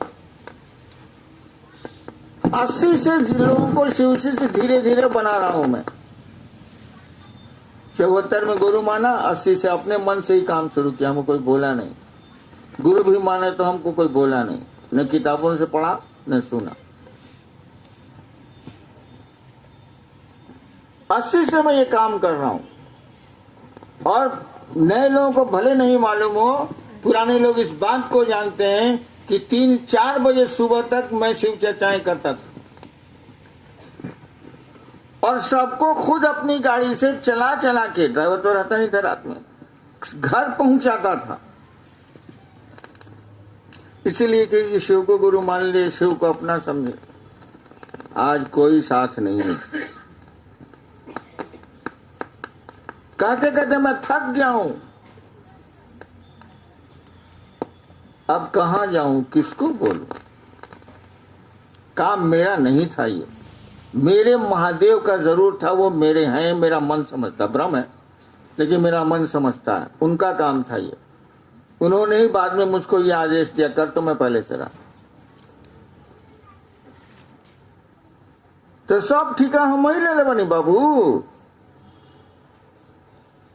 80 से लोगों को शिवसी से धीरे धीरे बना रहा हूं मैं। 74 में गुरु माना, 80 से अपने मन से ही काम शुरू किया, हमको कोई बोला नहीं। गुरु भी माने तो हमको कोई बोला नहीं, न किताबों से पढ़ा न सुना। 80 से मैं ये काम कर रहा हूं, और नए लोगों को भले नहीं मालूम हो, पुराने लोग इस बात को जानते हैं कि 3-4 बजे सुबह तक मैं शिव चर्चाएं करता था, और सबको खुद अपनी गाड़ी से चला चला के, ड्राइवर तो रहता नहीं था रात में, घर पहुंचाता था। इसीलिए कि शिव को गुरु मान ले, शिव को अपना समझे। आज कोई साथ नहीं है। कहते कहते मैं थक गया हूं, अब कहां जाऊं, किसको बोलूं? काम मेरा नहीं था, ये मेरे महादेव का जरूर था। वो मेरे हैं, मेरा मन समझता, भ्रम है लेकिन मेरा मन समझता है, उनका काम था ये। उन्होंने ही बाद में मुझको ये आदेश दिया, कर तो मैं पहले से रहा। तो सब ठिका हम ही ले ले बनी बाबू।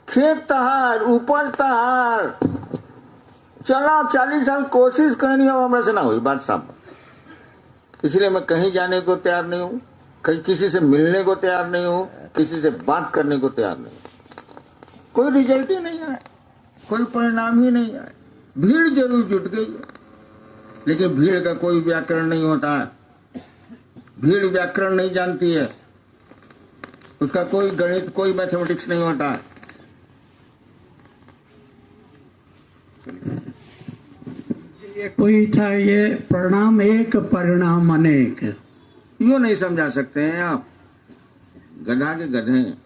खेत तहार, उपज तहार, चला 40 साल कोशिश करनी हो, हमारे से ना हुई बात साहब। इसलिए मैं कहीं जाने को तैयार नहीं हूं, कहीं किसी से मिलने को तैयार नहीं हूं, किसी से बात करने को तैयार नहीं हूं। कोई रिजल्ट ही नहीं आया, कोई परिणाम ही नहीं आया। भीड़ जरूर जुट गई है, लेकिन भीड़ का कोई व्याकरण नहीं होता है। भीड़ व्याकरण नहीं जानती है, उसका कोई गणित, कोई मैथमेटिक्स नहीं होता है। ये कोई था, ये परिणाम एक परिणाम अनेक, यूं नहीं समझा सकते हैं आप। गधा के गधे हैं,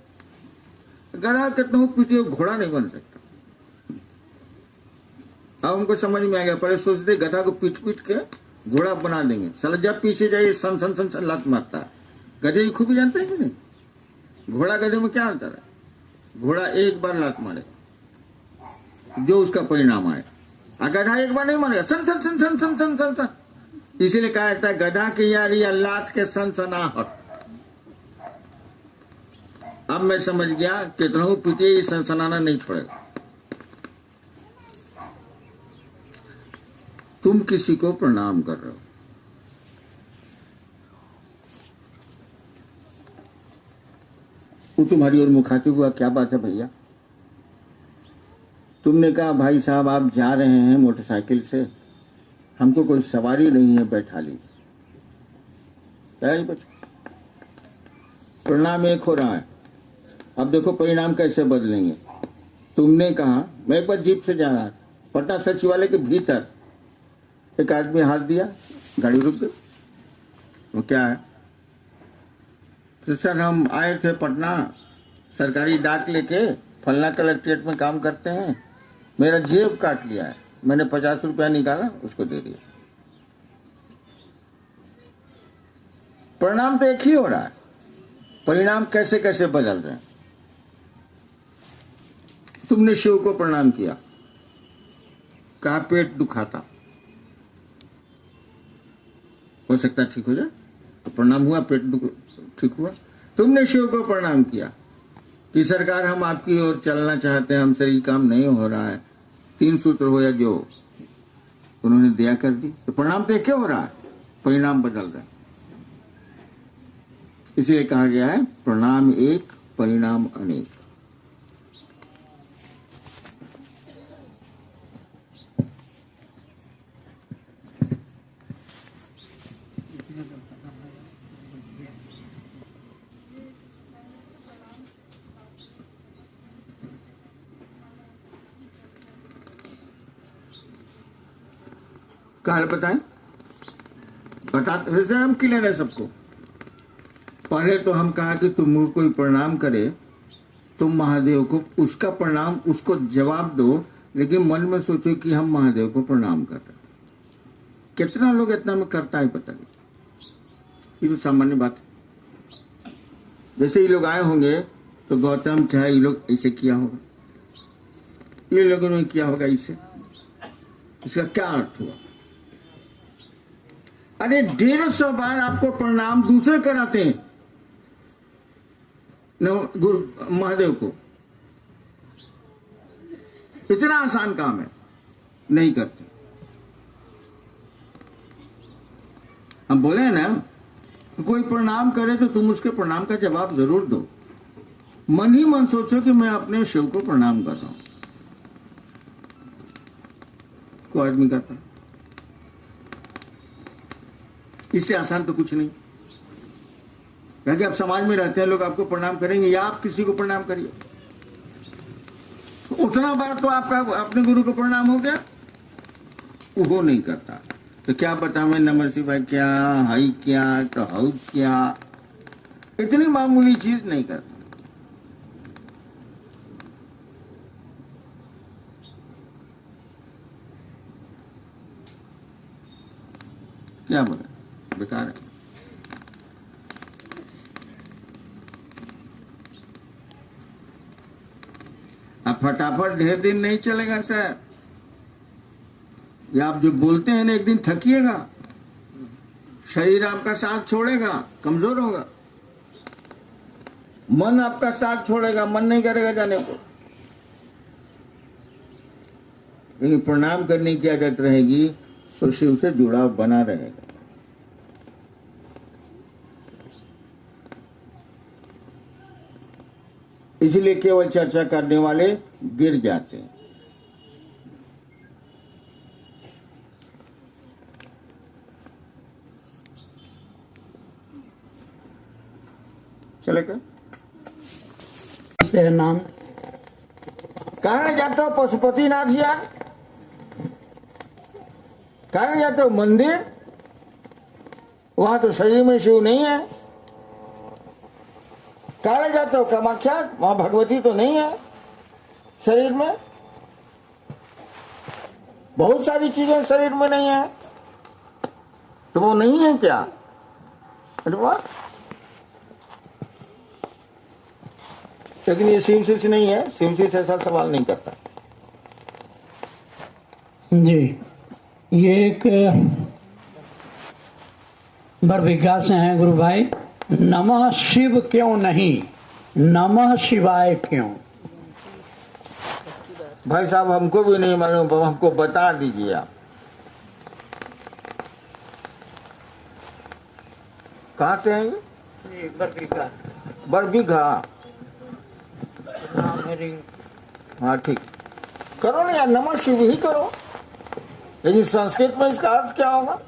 गधा कितना हो पीटे, घोड़ा नहीं बन सकता। अब हमको समझ में आ गया, पहले सोचते गधा को पीट पीट के घोड़ा बना देंगे, साला जब पीछे जाइए सन सन सन सन लात मारता है। गधे की खूबी जानते हैं कि नहीं? घोड़ा गधे में क्या अंतर है? घोड़ा एक बार लात मारे जो उसका परिणाम आए, गधा एक बार नहीं मारेगा, सन सन सन सन सन सन सन सन। इसीलिए कहा जाता है गधा की यारी या लात के सनसनाहट। अब मैं समझ गया, कितना पीटे ये सनसनाना नहीं छोड़ेगा। तुम किसी को प्रणाम कर रहे हो, वो तुम्हारी ओर मुखातिब हुआ, क्या बात है भैया? तुमने कहा भाई साहब आप जा रहे हैं मोटरसाइकिल से, हमको कोई सवारी नहीं है, बैठा लीजिए। परिणाम एक हो रहा है। अब देखो परिणाम कैसे बदलेंगे। तुमने कहा, मैं एक बार जीप से जा रहा था, पटना सचिवालय के भीतर एक आदमी हाथ दिया, गाड़ी रुक गई। वो क्या है? तो सर हम आए थे पटना, सरकारी डाक लेके, फलना कलेक्ट्रेट में काम करते हैं, मेरा जेब काट लिया है, मैंने 50 रुपया निकाला, उसको दे दिया। परिणाम तो एक ही हो रहा है, परिणाम कैसे कैसे बदल रहे हैं। तुमने शिव को प्रणाम किया, कहा पेट दुखाता, हो सकता है ठीक हो जाए, तो प्रणाम हुआ, पेट ठीक हुआ। तुमने शिव को प्रणाम किया, कि सरकार हम आपकी ओर चलना चाहते हैं, हमसे ये काम नहीं हो रहा है, 3 सूत्र हो या जो उन्होंने दया कर दी, तो परिणाम तो क्या हो रहा है, परिणाम बदल रहे हैं। इसलिए कहा गया है परिणाम एक परिणाम अनेक। कल बताएं, वैसे हम क्लियर है सबको। पहले तो हम कहा कि तुम कोई प्रणाम करे, तुम महादेव को, उसका प्रणाम, उसको जवाब दो, लेकिन मन में सोचो कि हम महादेव को प्रणाम कर रहे हैं। कितना लोग इतना में करता है पता नहीं, ये तो सामान्य बात है। जैसे ये लोग आए होंगे तो गौतम चाहे ये लोग ऐसे किया होगा, ये लोगों ने किया होगा इसे, इसका क्या अर्थ हुआ? अरे 150 बार आपको प्रणाम दूसरे कराते हैं गुरु महादेव को, इतना आसान काम है, नहीं करते। हम बोले हैं ना, कोई प्रणाम करे तो तुम उसके प्रणाम का जवाब जरूर दो। मन ही मन सोचो कि मैं अपने शिव को प्रणाम कर रहा हूं। कोई आदमी करता, इससे आसान तो कुछ नहीं। क्योंकि आप समाज में रहते हैं, लोग आपको प्रणाम करेंगे या आप किसी को प्रणाम करिए, उतना बार तो आपका अपने गुरु को प्रणाम हो गया, वो नहीं करता। तो क्या पता मैं नमः शिवाय क्या, हाई क्या, तो हाउ क्या, इतनी मामूली चीज नहीं करता। क्या बोले, बेकार है। अब फटाफट ढेर दिन नहीं चलेगा सर, या आप जो बोलते हैं ना, एक दिन थकिएगा, शरीर आपका साथ छोड़ेगा, कमजोर होगा, मन आपका साथ छोड़ेगा, मन नहीं करेगा जाने को। लेकिन प्रणाम करने की आदत रहेगी तो शिव से जुड़ाव बना रहेगा। इसलिए केवल चर्चा करने वाले गिर जाते हैं। चलेगा से नाम कहा जाते हो? पशुपतिनाथ जी, कहा जाते हो? मंदिर, वहां तो शरीर में शिव नहीं है। कहा जाते हो? कामाख्या, वहां भगवती तो नहीं है शरीर में। बहुत सारी चीजें शरीर में नहीं है, तो वो नहीं है क्या? अरे वाह, लेकिन ये शिव से नहीं है, शिव से ऐसा सवाल नहीं करता जी। ये एक बरभिज्ञा से हैं गुरु भाई, नमः शिव क्यों नहीं, नमः शिवाय क्यों? भाई साहब हमको भी नहीं मालूम, हमको बता दीजिए आप। कहाँ से हैं ये? बरभिज्ञा। बरबीघा, हाँ ठीक, करो ना यार, नमः शिव ही करो। लेकिन संस्कृत में इसका अर्थ क्या होगा?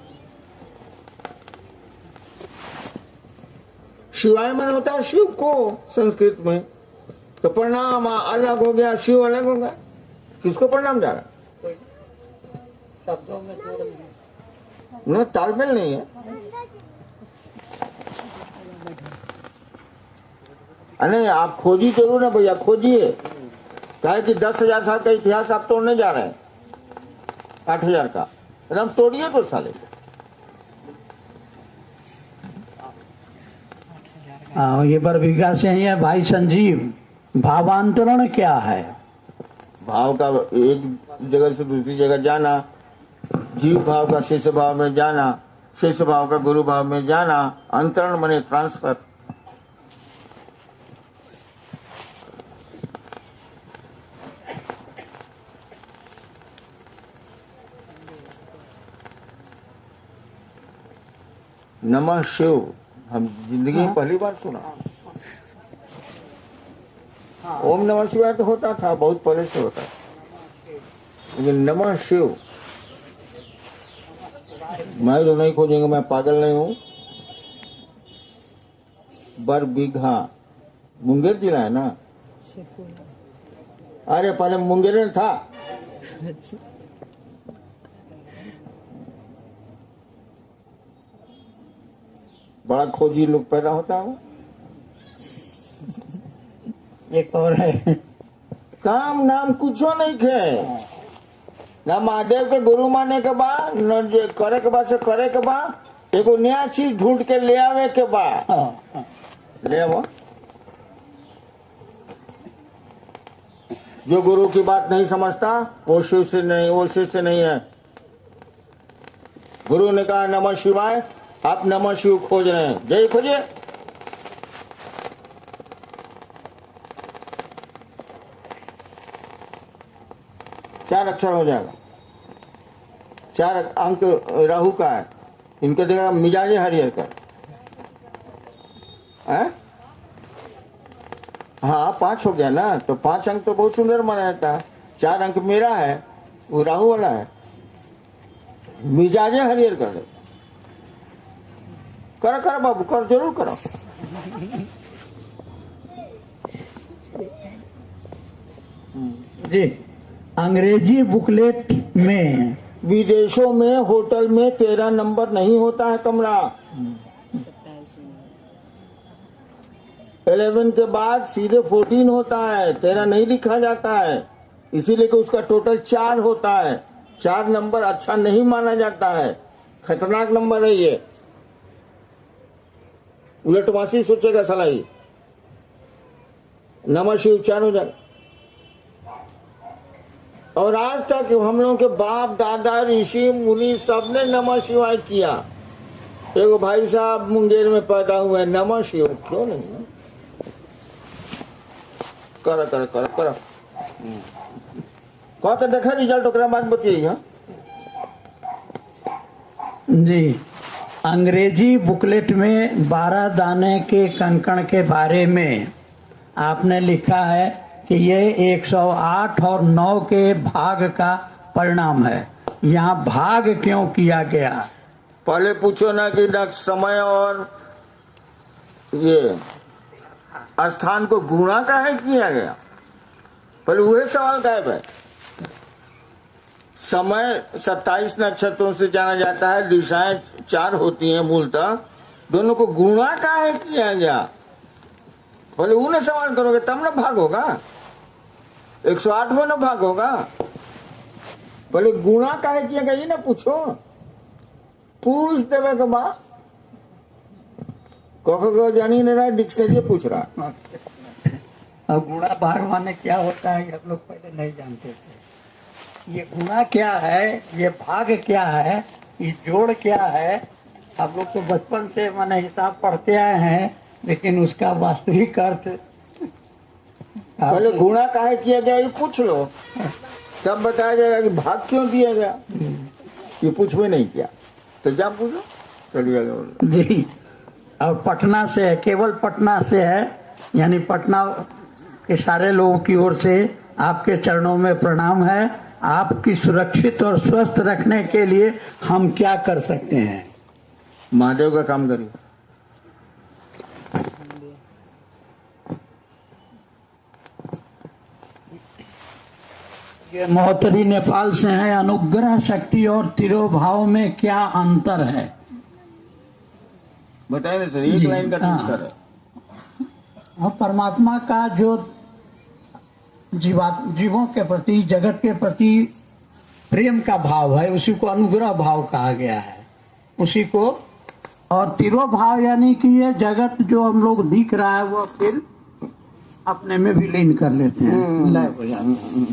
शिवाय मन होता है शिव को संस्कृत में, तो प्रणाम अलग हो गया, शिव अलग हो गया। किसको प्रणाम जा रहा? शब्दों में तालमेल नहीं है। अरे आप खोजी जरूर ना भैया, खोजिए। कहे कि 10,000 साल का इतिहास आप तोड़ने जा रहे हैं, 8,000 का, हम तोड़िए तो साले। ये बरभिज्ञा से ही है भाई संजीव। भावांतरण क्या है? भाव का एक जगह से दूसरी जगह जाना, जीव भाव का शिष्य भाव में जाना, शिष्य भाव का गुरु भाव में जाना। अंतरण माने ट्रांसफर। नमः शिव हम जिंदगी में पहली बार सुना। ओम नमः शिवाय तो होता था, बहुत पहले से होता था, लेकिन नमः शिव मैं तो नहीं खोजेंगे, मैं पागल नहीं हूँ। बरबीघा मुंगेर जिला है ना? अरे पहले मुंगेर में था। बड़ा खोजी लोग पैदा होता है। एक और है, काम नाम कुछो नहीं खे ना, महादेव के गुरु माने के बा न जे करे के बा से करे के बा, एगो नया चीज ढूंढ के ले आवे के बा, ले आओ। जो गुरु की बात नहीं समझता वो शिव से नहीं, वो शिव से नहीं है। गुरु ने कहा नमः शिवाय, आप नमः शिव खोज रहे हैं, जय खोजिए। चार अक्षर हो जाएगा, 4 अंक राहु का है, इनके देगा मिजाज हरियर का है? हाँ 5 हो गया ना, तो 5 अंक तो बहुत सुंदर माना जाता है। 4 अंक मेरा है, वो राहु वाला है, मिजाज हरियर कर दे। करो करो बाबू, करो, जरूर करो। जी अंग्रेजी बुकलेट में विदेशों में होटल में 13 नंबर नहीं होता है कमरा। 11 के बाद सीधे 14 होता है, 13 नहीं लिखा जाता है, इसीलिए कि उसका टोटल 4 होता है। 4 नंबर अच्छा नहीं माना जाता है, खतरनाक नंबर है ये। उलटवासी सोचेगा साला ये। नमः शिव 4 हो जाए। और आज तक हम लोगों के बाप दादा ऋषि मुनि सबने नमः शिवाय किया। एगो भाई साहब मुंगेर में पैदा हुए, नमः शिवाय क्यों नहीं? करो करो करो करो, कह के देखा रिजल्ट, ओकरा बाद बताइए। जी अंग्रेजी बुकलेट में 12 दाने के कंकड़ के बारे में आपने लिखा है कि ये 108 और 9 के भाग का परिणाम है। यहाँ भाग क्यों किया गया? पहले पूछो ना कि समय और ये स्थान को गुणा का है किया गया, पहले वही सवाल का है। समय 27 नक्षत्रों से जाना जाता है, दिशाएं 4 होती हैं मूलतः, दोनों को गुणा का है किया गया। पहले उन्हें सवाल करोगे तब ना भाग होगा, 108 में ना भाग होगा। पहले गुणा का है किया गया ये ना पूछो, पूछ देवे के बाद को जानी नहीं रहा, डिक्शनरी पूछ रहा। अब गुणा भाग माने क्या होता है हम लोग पहले नहीं जानते थे। ये गुणा क्या है, ये भाग क्या है, ये जोड़ क्या है, हम लोग तो बचपन से माने हिसाब पढ़ते आए हैं, लेकिन उसका वास्तविक अर्थ पहले गुणा काहे किया गया ये पूछ लो, तब बताया जाएगा कि भाग क्यों दिया गया। ये पूछवे नहीं किया तो जा पूछो, चलिए आगे। जी और पटना से है, केवल पटना से है, यानी पटना के सारे लोगों की ओर से आपके चरणों में प्रणाम है। आपकी सुरक्षित और स्वस्थ रखने के लिए हम क्या कर सकते हैं? महादेव का काम करिए। ये महोत्तरी नेपाल से है। अनुग्रह शक्ति और तिरोभाव में क्या अंतर है? बताइए ना सर, एक जी, लाइन का अंतर है। और परमात्मा का जो जीवों के प्रति, जगत के प्रति प्रेम का भाव है, उसी को अनुग्रह भाव कहा गया है, उसी को। और तिरोभाव यानी कि ये जगत जो हम लोग दिख रहा है वो फिर अपने में विलीन कर लेते हैं, लय हो जाते हैं।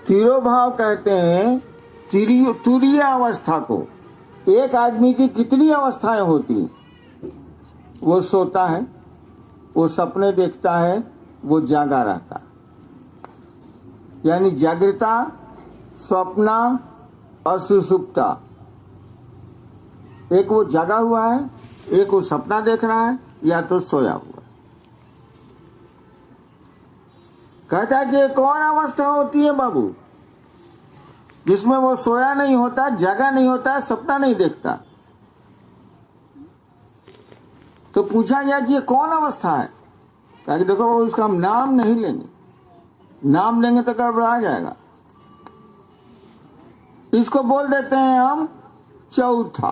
तिरोभाव कहते हैं तुरीय अवस्था को। एक आदमी की कितनी अवस्थाएं होती, वो सोता है, वो सपने देखता है, वो जागा रहता, यानी जागृता, स्वप्ना और सुषुप्ता, एक वो जगा हुआ है, एक वो सपना देख रहा है, या तो सोया हुआ। कहता है कि ये कौन अवस्था होती है बाबू जिसमें वो सोया नहीं होता, जगा नहीं होता, सपना नहीं देखता। तो पूछा गया कि ये कौन अवस्था है? कहा कि देखो उसका हम नाम नहीं लेंगे, नाम लेंगे तो गड़बड़ा जाएगा। इसको बोल देते हैं हम चौथा।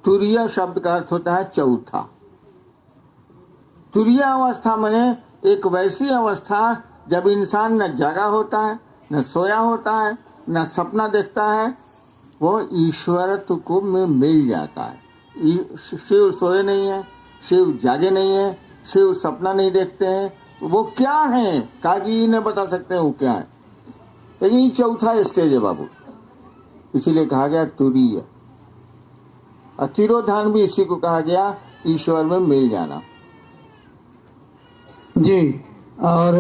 तुरीय शब्द का अर्थ होता है चौथा। तुरीय अवस्था माने एक वैसी अवस्था जब इंसान न जागा होता है, न सोया होता है, न सपना देखता है, वो ईश्वरत्व को में मिल जाता है। शिव सोए नहीं है, शिव जागे नहीं है, शिव सपना नहीं देखते हैं। वो क्या है? काजी ने बता सकते हैं वो क्या है, लेकिन ये चौथा स्टेज है बाबू, इसीलिए कहा गया तुरीय। और तिरोधान भी इसी को कहा गया, ईश्वर में मिल जाना। जी, और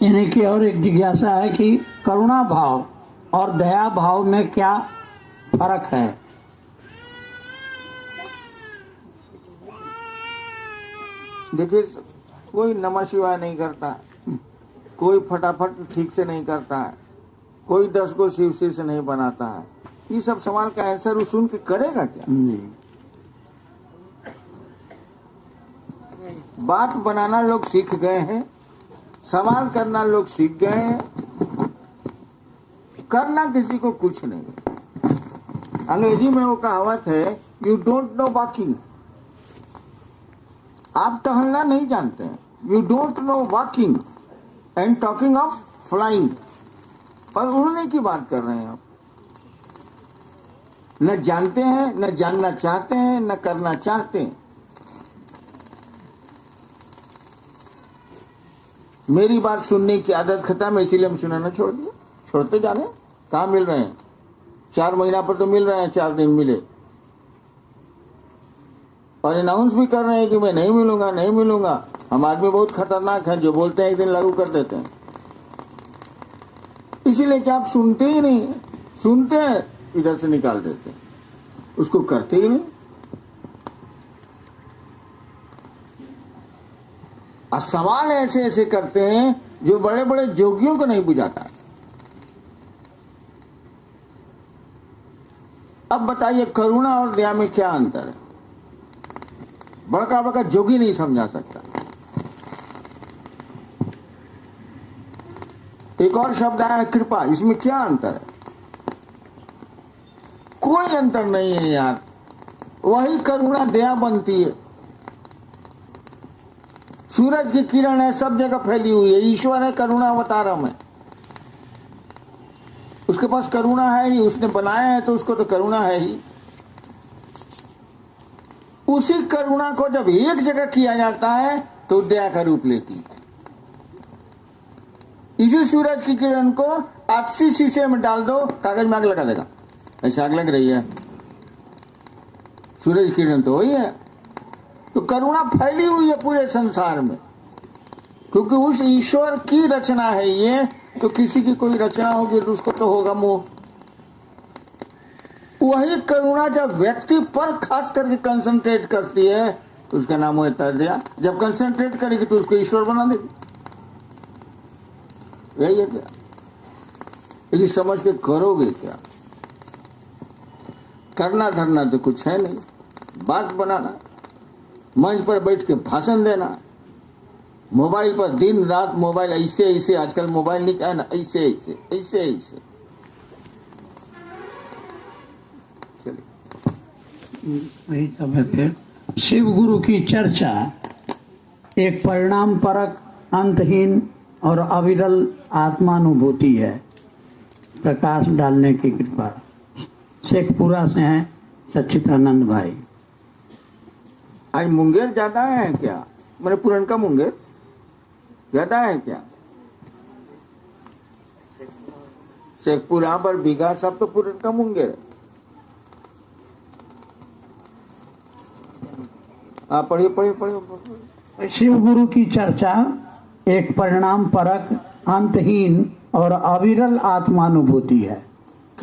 इन्हीं की और एक जिज्ञासा है कि करुणा भाव और दया भाव में क्या फर्क है? देखिए, कोई नमः शिवाय नहीं करता, कोई फटाफट ठीक से नहीं करता है, कोई 10 को शिव से नहीं बनाता है। ये सब सवाल का आंसर वो सुन के करेगा क्या? बात बनाना लोग सीख गए हैं, सवाल करना लोग सीख गए हैं, करना किसी को कुछ नहीं। अंग्रेजी में वो कहावत है, यू डोंट नो वॉकिंग। आप टहलना नहीं जानते हैं, you don't know walking and talking of flying. और उड़ने की बात कर रहे हैं आप। न जानते हैं, न जानना चाहते हैं, न करना चाहते हैं। मेरी बात सुनने की आदत खत्म है, इसीलिए हम सुनाना छोड़ दिया। छोड़ते जाने, कहाँ मिल रहे हैं? 4 महीना पर तो मिल रहे हैं, 4 दिन मिले, और अनाउंस भी कर रहे हैं कि मैं नहीं मिलूंगा, नहीं मिलूंगा। हम आदमी बहुत खतरनाक हैं, जो बोलते हैं एक दिन लागू कर देते हैं। इसीलिए कि आप सुनते ही नहीं, सुनते हैं इधर से निकाल देते हैं, उसको करते ही नहीं। और सवाल ऐसे ऐसे करते हैं जो बड़े बड़े जोगियों को नहीं बुझाता। अब बताइए, करुणा और दया में क्या अंतर है? बड़का बड़का जोगी नहीं समझा सकता। एक और शब्द आया है कृपा, इसमें क्या अंतर है? कोई अंतर नहीं है यार, वही करुणा दया बनती है। सूरज की किरण है, सब जगह फैली हुई है, ईश्वर है करुणा अवतारम है। उसके पास करुणा है ही, उसने बनाया है तो उसको तो करुणा है ही। उसी करुणा को जब एक जगह किया जाता है तो दया का रूप लेती है। इसी सूरज की किरण को अच्छी शीशे में डाल दो, कागज में आग लगा देगा, ऐसे आग लग रही है। सूरज की किरण तो वही है। तो करुणा फैली हुई है पूरे संसार में, क्योंकि उस ईश्वर की रचना है ये। तो किसी की कोई रचना होगी तो उसको तो होगा मोह। वही करुणा जब व्यक्ति पर खास करके कंसंट्रेट करती है तो उसका नाम होता है दया। जब कंसंट्रेट करेगी तो उसको ईश्वर बना देगी। यही है क्या? लेकिन समझ के करोगे क्या? करना धरना तो कुछ है नहीं, बात बनाना, मंच पर बैठ के भाषण देना, मोबाइल पर दिन रात मोबाइल ऐसे ऐसे, आजकल मोबाइल नहीं है ना, ऐसे ऐसे ऐसे ऐसे। चलिए, वही सब है। फिर शिव गुरु की चर्चा एक परिणाम परक, अंतहीन और अविरल आत्मानुभूति है। प्रकाश डालने की कृपा। शेखपुरा से हैं सच्चिदानंद भाई। आज मुंगेर ज्यादा है क्या? मैंने पुरनका मुंगेर ज्यादा है क्या? शेखपुरा पर बीघा सब तो पुरनका मुंगेर है। आप पढ़िए पढ़िए पढ़िए। शिव गुरु की चर्चा एक परिणाम परक, अंतहीन और अविरल आत्मानुभूति है।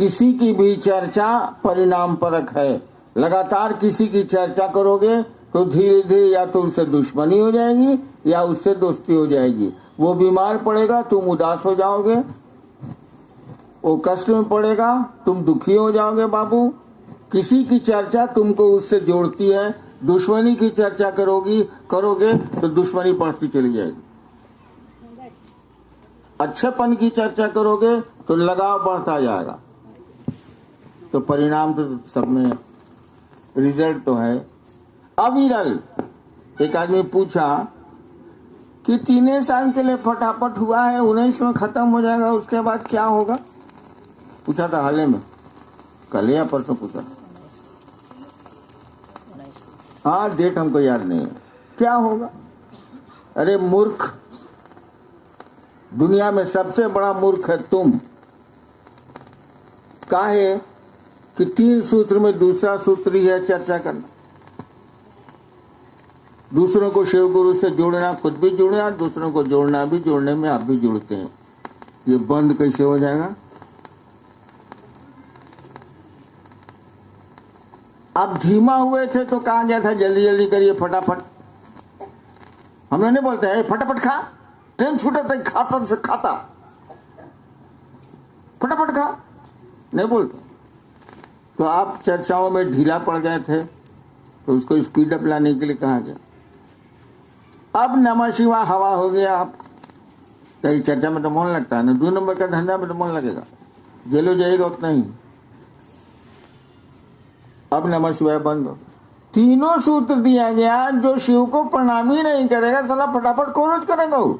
किसी की भी चर्चा परिणाम परक है। लगातार किसी की चर्चा करोगे तो धीरे धीरे या तो उससे दुश्मनी हो जाएगी या उससे दोस्ती हो जाएगी। वो बीमार पड़ेगा, तुम उदास हो जाओगे, वो कष्ट में पड़ेगा, तुम दुखी हो जाओगे। बाबू, किसी की चर्चा तुमको उससे जोड़ती है, दुश्मनी की चर्चा करोगे तो दुश्मनी बढ़ती चली जाएगी। अच्छेपन की चर्चा करोगे तो लगाव बढ़ता जाएगा। तो परिणाम तो सब में, रिजल्ट तो है। अविरल, एक आदमी पूछा कि 3 साल के लिए फटाफट हुआ है, 19 में खत्म हो जाएगा, उसके बाद क्या होगा? पूछा था हाल में, कल या परसों पूछा। हाँ, डेट हमको याद नहीं है। क्या होगा? अरे मूर्ख, दुनिया में सबसे बड़ा मूर्ख है तुम। काहे कि 3 सूत्र में दूसरा सूत्र ही है चर्चा करना। दूसरों को शिव गुरु से जोड़ना, खुद भी जुड़ना, दूसरों को जोड़ना भी, जोड़ने में आप भी जुड़ते हैं। ये बंद कैसे हो जाएगा? आप धीमा हुए थे तो कहा गया था जल्दी जल्दी करिए, फटाफट। हम लोग नहीं बोलते हैं फटाफट खा, ट्रेन छूटा था खाता से खाता, फटाफट खा, नहीं बोलते। तो आप चर्चाओं में ढीला पड़ गए थे तो उसको स्पीड अप लाने के लिए कहा गया। अब नमः शिवाय हवा हो गया। आप कहीं चर्चा में तो मन लगता है ना, 2 नंबर का धंधा में तो मन लगेगा, जेलो जाएगा उतना ही। अब नमः शिवाय बंद हो। 3 सूत्र दिया गया, जो शिव को प्रणाम ही नहीं करेगा साला फटाफट कौन रोज करेगा वो?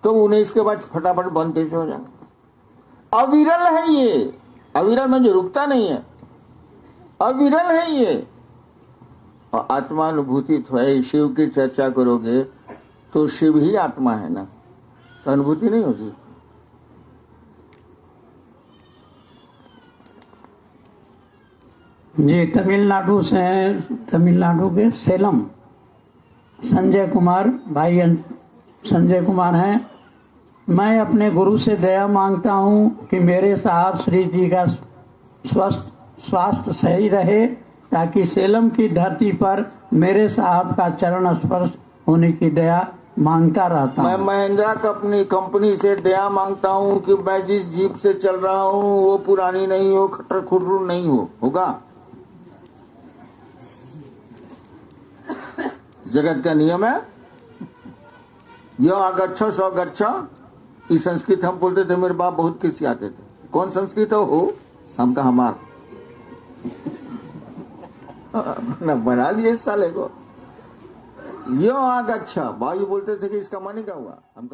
तो 19 के बाद फटाफट बंद कैसे हो जाएगा? अविरल है ये, अविरल में जो रुकता नहीं है, अविरल है ये। और आत्मानुभूति तो है, शिव की चर्चा करोगे तो शिव ही आत्मा है ना, तो अनुभूति नहीं होगी। जी, तमिलनाडु से हैं, तमिलनाडु के सेलम संजय कुमार भाई, संजय कुमार हैं। मैं अपने गुरु से दया मांगता हूँ कि मेरे साहब श्री जी का स्वास्थ्य सही रहे, ताकि सेलम की धरती पर मेरे साहब का चरण स्पर्श होने की दया मांगता रहता हूँ। मैं महिंद्रा कंपनी से दया मांगता हूँ कि मैं जिस जीप से चल रहा हूँ वो पुरानी नहीं हो, खटर खुटरू नहीं होगा। जगत का नियम है, यो आगच्छो सो गच्छो। ये संस्कृत हम बोलते थे, मेरे बाप बहुत किसी आते थे। कौन संस्कृत हो? हम कहा हमार ना बना लिए साले को। यो आगच्छा, भाई बोलते थे कि इसका मन ही क्या हुआ। हम